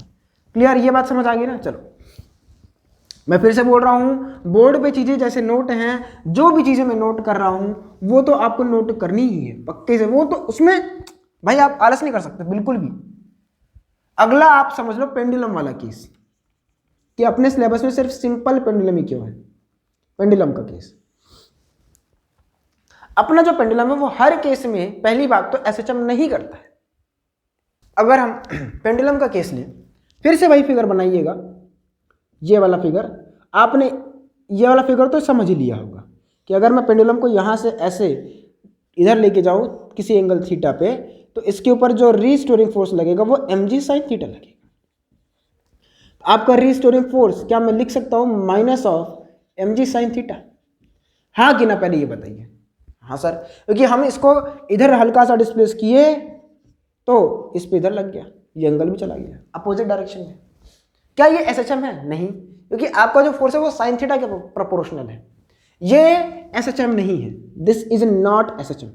क्लियर? ये बात समझ आ गई ना? चलो मैं फिर से बोल रहा हूं, बोर्ड पे चीजें जैसे नोट हैं, जो भी चीजें मैं नोट कर रहा हूं वो तो आपको नोट करनी ही है पक्के से। वो तो उसमें भाई आप आलस नहीं कर सकते बिल्कुल भी। अगला आप समझ लो पेंडुलम वाला केस, कि अपने सिलेबस में सिर्फ सिंपल पेंडुलम ही क्यों है, पेंडुलम का केस। अपना जो पेंडुलम है वो हर केस में पहली बात तो एसएचएम नहीं करता है। अगर हम पेंडुलम का केस लें, फिर से वही फिगर बनाइएगा, ये वाला फिगर। आपने ये वाला फिगर तो समझ ही लिया होगा कि अगर मैं पेंडुलम को यहाँ से ऐसे इधर लेके जाऊँ किसी एंगल थीटा पे, तो इसके ऊपर जो रीस्टोरिंग फोर्स लगेगा वो mg sin थीटा लगेगा। आपका रीस्टोरिंग फोर्स क्या मैं लिख सकता हूँ minus of mg sin theta? हाँ कि ना? पहले ये बताइए। हाँ सर, क्योंकि हम इसको इधर हल्का सा डिस्प्लेस किए तो इस पे इधर लग गया, ये एंगल भी चला गया अपोजिट डायरेक्शन में। क्या ये एसएचएम है? नहीं, क्योंकि आपका जो फोर्स है वो साइन थीटा के प्रोपोर्शनल है। ये एसएचएम नहीं है, दिस इज नॉट एसएचएम।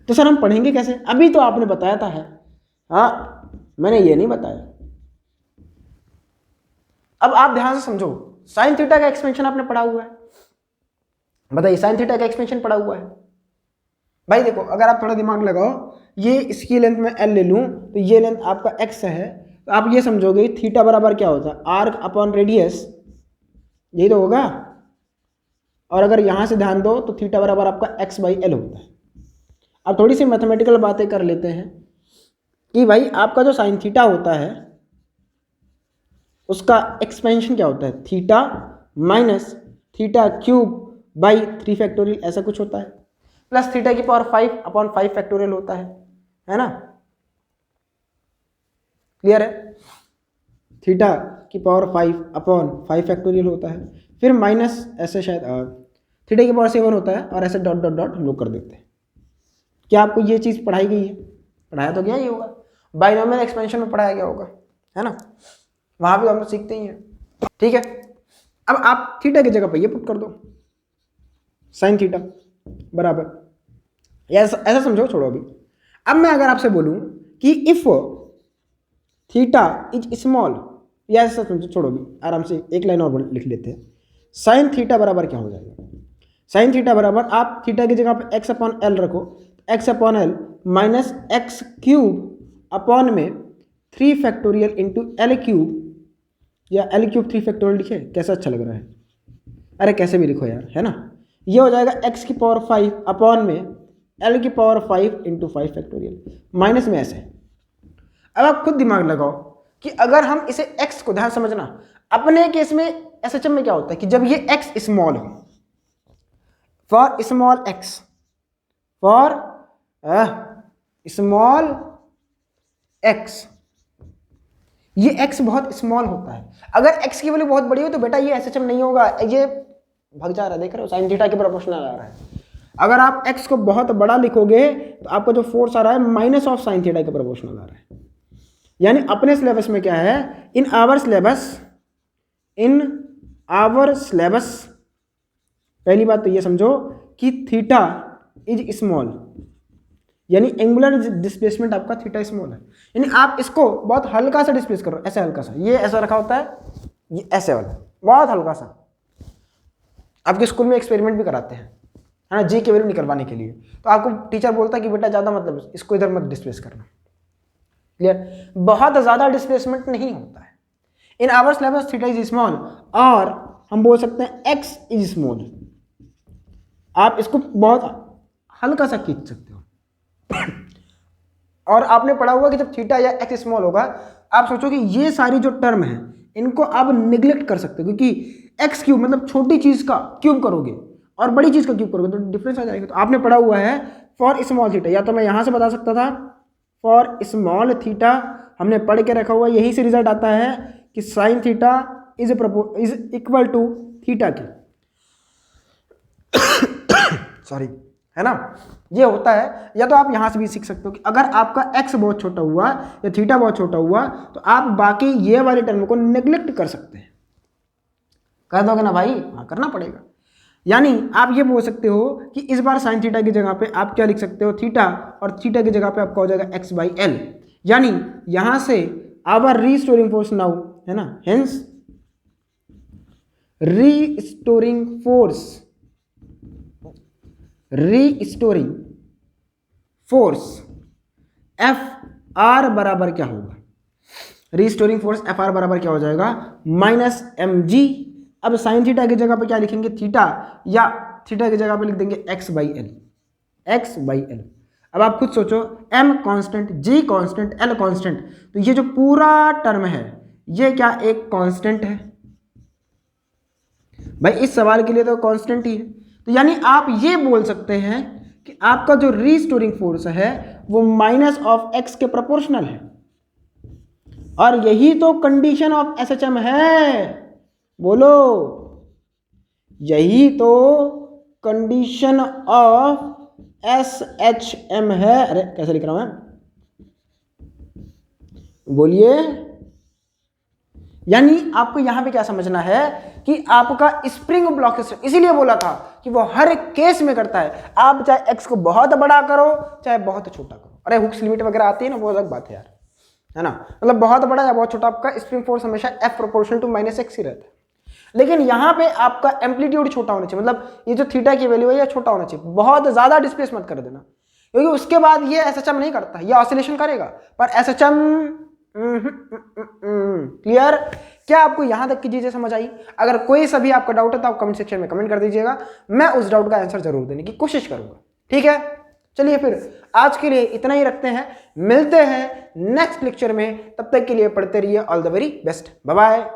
तो सर हम पढ़ेंगे कैसे? अभी तो आपने बताया था है, हाँ मैंने ये नहीं बताया। अब आप ध्यान से समझो, साइन थीटा का एक्सपेंशन आपने पढ़ा हुआ है, बताइए साइन थीटा का एक्सपेंशन पढ़ा हुआ है। भाई देखो, अगर आप थोड़ा दिमाग लगाओ, ये इसकी लेंथ में एल ले लूँ तो ये लेंथ आपका एक्स है, तो आप ये समझोगे थीटा बराबर क्या होता है, आर्क अपॉन रेडियस, यही तो होगा। और अगर यहाँ से ध्यान दो तो थीटा बराबर आपका एक्स बाई एल होता है। अब थोड़ी सी मैथमेटिकल बातें कर लेते हैं कि भाई आपका जो साइन थीटा होता है उसका एक्सपेंशन क्या होता है, theta minus theta cube by 3 factorial, ऐसा कुछ होता है, प्लस थीटा की पावर 5 अपॉन 5 फैक्टोरियल होता है ना? क्लियर है? थीटा की पावर 5 अपॉन 5 फैक्टोरियल होता है, फिर माइनस ऐसे शायद थीटा की पावर 7 होता है, और ऐसे डॉट डॉट डॉट हम लोग कर देते हैं। क्या आपको ये चीज़ पढ़ाई गई है? पढ़ाया तो गया ही होगा, बाइनोमियल एक्सपेंशन में पढ़ाया गया होगा, है ना? वहाँ भी हम लोग सीखते ही हैं। ठीक है, अब आप थीटा की जगह पर ये पुट कर दो, साइन थीटा बराबर, ऐसा समझो, छोड़ो अभी। अब मैं अगर आपसे बोलूं कि इफ थीटा इज स्मॉल, या ऐसा समझो, छोड़ो अभी, आराम से एक लाइन और लिख लेते हैं। साइन थीटा बराबर क्या हो जाएगा? साइन थीटा बराबर, आप थीटा की जगह पर एक्स अपॉन एल रखो, x upon L minus x cube upon में 3 फैक्टोरियल इंटू एल क्यूब, या एल क्यूब 3 फैक्टोरियल लिखे, कैसा अच्छा लग रहा है? अरे कैसे भी लिखो यार, है ना? ये हो जाएगा एक्स की पावर 5 अपॉन में एल की पावर 5 इंटू 5 फैक्टोरियल, माइनस में ऐसे। अब आप खुद दिमाग लगाओ कि अगर हम इसे x को, ध्यान समझना, अपने केस में एसएचएम में क्या होता है कि जब ये x स्मॉल हो, for small x, for small x, ये x बहुत स्मॉल होता है। अगर x की वैल्यू बहुत बड़ी हो तो बेटा ये एसएचएम नहीं होगा, ये भाग जा रहा है, देख रहे हो, साइन थीटा के प्रोपोर्शनल आ रहा है। अगर आप x को बहुत बड़ा लिखोगे तो आपका जो फोर्स आ रहा है माइनस ऑफ साइन थीटा के प्रोपोर्शनल आ रहा है। यानी अपने सिलेबस में क्या है, इन आवर सिलेबस, पहली बात तो ये समझो कि थीटा इज स्मॉल, यानी एंगुलर डिस्प्लेसमेंट आपका थीटा स्मॉल है। यानी आप इसको बहुत हल्का सा डिस्प्लेस करो, ऐसे हल्का सा, ये ऐसा रखा होता है, ये ऐसे वाला बहुत हल्का सा। आपके स्कूल में एक्सपेरिमेंट भी कराते हैं, है ना, जी की वैल्यू निकलवाने के लिए, तो आपको टीचर बोलता है कि बेटा ज़्यादा मतलब इसको इधर मत डिस्प्लेस करना। क्लियर? बहुत ज़्यादा डिस्प्लेसमेंट नहीं होता है। In our syllabus theta is small, और हम बोल सकते हैं एक्स इज स्मॉल। आप इसको बहुत हल्का सा खींच सकते हो। और आपने पढ़ा होगा कि जब थीटा या एक्स स्मॉल होगा आप सोचो कि ये सारी जो टर्म है इनको आप निग्लेक्ट कर सकते हो, क्योंकि एक्स क्यूब मतलब छोटी चीज का क्यूब करोगे और बड़ी चीज का क्यूब करोगे तो डिफरेंस आ जाएगा। तो आपने पढ़ा हुआ है फॉर स्मॉल थीटा, या तो मैं यहां से बता सकता था फॉर स्मॉल थीटा, हमने पढ़ के रखा हुआ, यही से रिजल्ट आता है कि sine theta is equal to theta की सॉरी, है ना, ये होता है। या तो आप यहां से भी सीख सकते हो कि अगर आपका x बहुत छोटा हुआ या थीटा बहुत छोटा हुआ तो आप बाकी ये वाले टर्म को नेग्लेक्ट कर सकते हैं। कर दोगे ना भाई? हाँ, करना पड़ेगा। यानी आप ये बोल सकते हो कि इस बार साइन थीटा की जगह पे आप क्या लिख सकते हो, थीटा, और थीटा की जगह पे आपका हो जाएगा x/l। यानी यहां से आवर रीस्टोरिंग फोर्स नाउ, है ना, hence restoring force F R बराबर क्या होगा, रीस्टोरिंग फोर्स एफ आर बराबर क्या हो जाएगा, -mg। अब साइन थीटा की जगह पे क्या लिखेंगे, थीटा, या थीटा की जगह पे लिख देंगे x/l। अब आप खुद सोचो, m constant, g constant, l constant, तो ये जो पूरा टर्म है ये क्या एक कांस्टेंट है भाई, इस सवाल के लिए तो कांस्टेंट ही है। तो यानी आप ये बोल सकते हैं कि आपका जो रीस्टोरिंग फोर्स है वो -x के प्रोपोर्शनल है, और यही तो कंडीशन ऑफ SHM है। बोलो, यही तो कंडीशन ऑफ SHM है। अरे कैसे लिख रहा हूं मैं, बोलिए। यानी आपको यहां पे क्या समझना है कि आपका स्प्रिंग ब्लॉक सिस्टम, इसीलिए बोला था कि वो हर एक केस में करता है। आप चाहे x को बहुत बड़ा करो चाहे बहुत छोटा करो, अरे हुक्स लिमिट वगैरह आती है ना, वो अलग बात है यार, है ना, मतलब बहुत बड़ा या बहुत छोटा, आपका स्प्रिंग फोर्स हमेशा F प्रोपोर्शनल टू -x ही रहता है। लेकिन यहां पे आपका एम्पलीट्यूड छोटा होना चाहिए, मतलब ये जो थीटा की वैल्यू है ये छोटा होना चाहिए, बहुत ज्यादा डिस्प्लेस मत कर देना, क्योंकि उसके बाद ये SHM नहीं करता, ये ऑसिलेशन करेगा पर SHM। क्लियर? क्या आपको यहां तक की चीजें समझ आई? अगर कोई सभी आपका डाउट है तो आप कमेंट सेक्शन में कमेंट कर दीजिएगा, मैं उस डाउट का आंसर जरूर देने की कोशिश करूंगा। ठीक है, चलिए फिर आज के लिए इतना ही रखते हैं, मिलते हैं नेक्स्ट लेक्चर में, तब तक के लिए पढ़ते रहिए। All the very best, bye bye.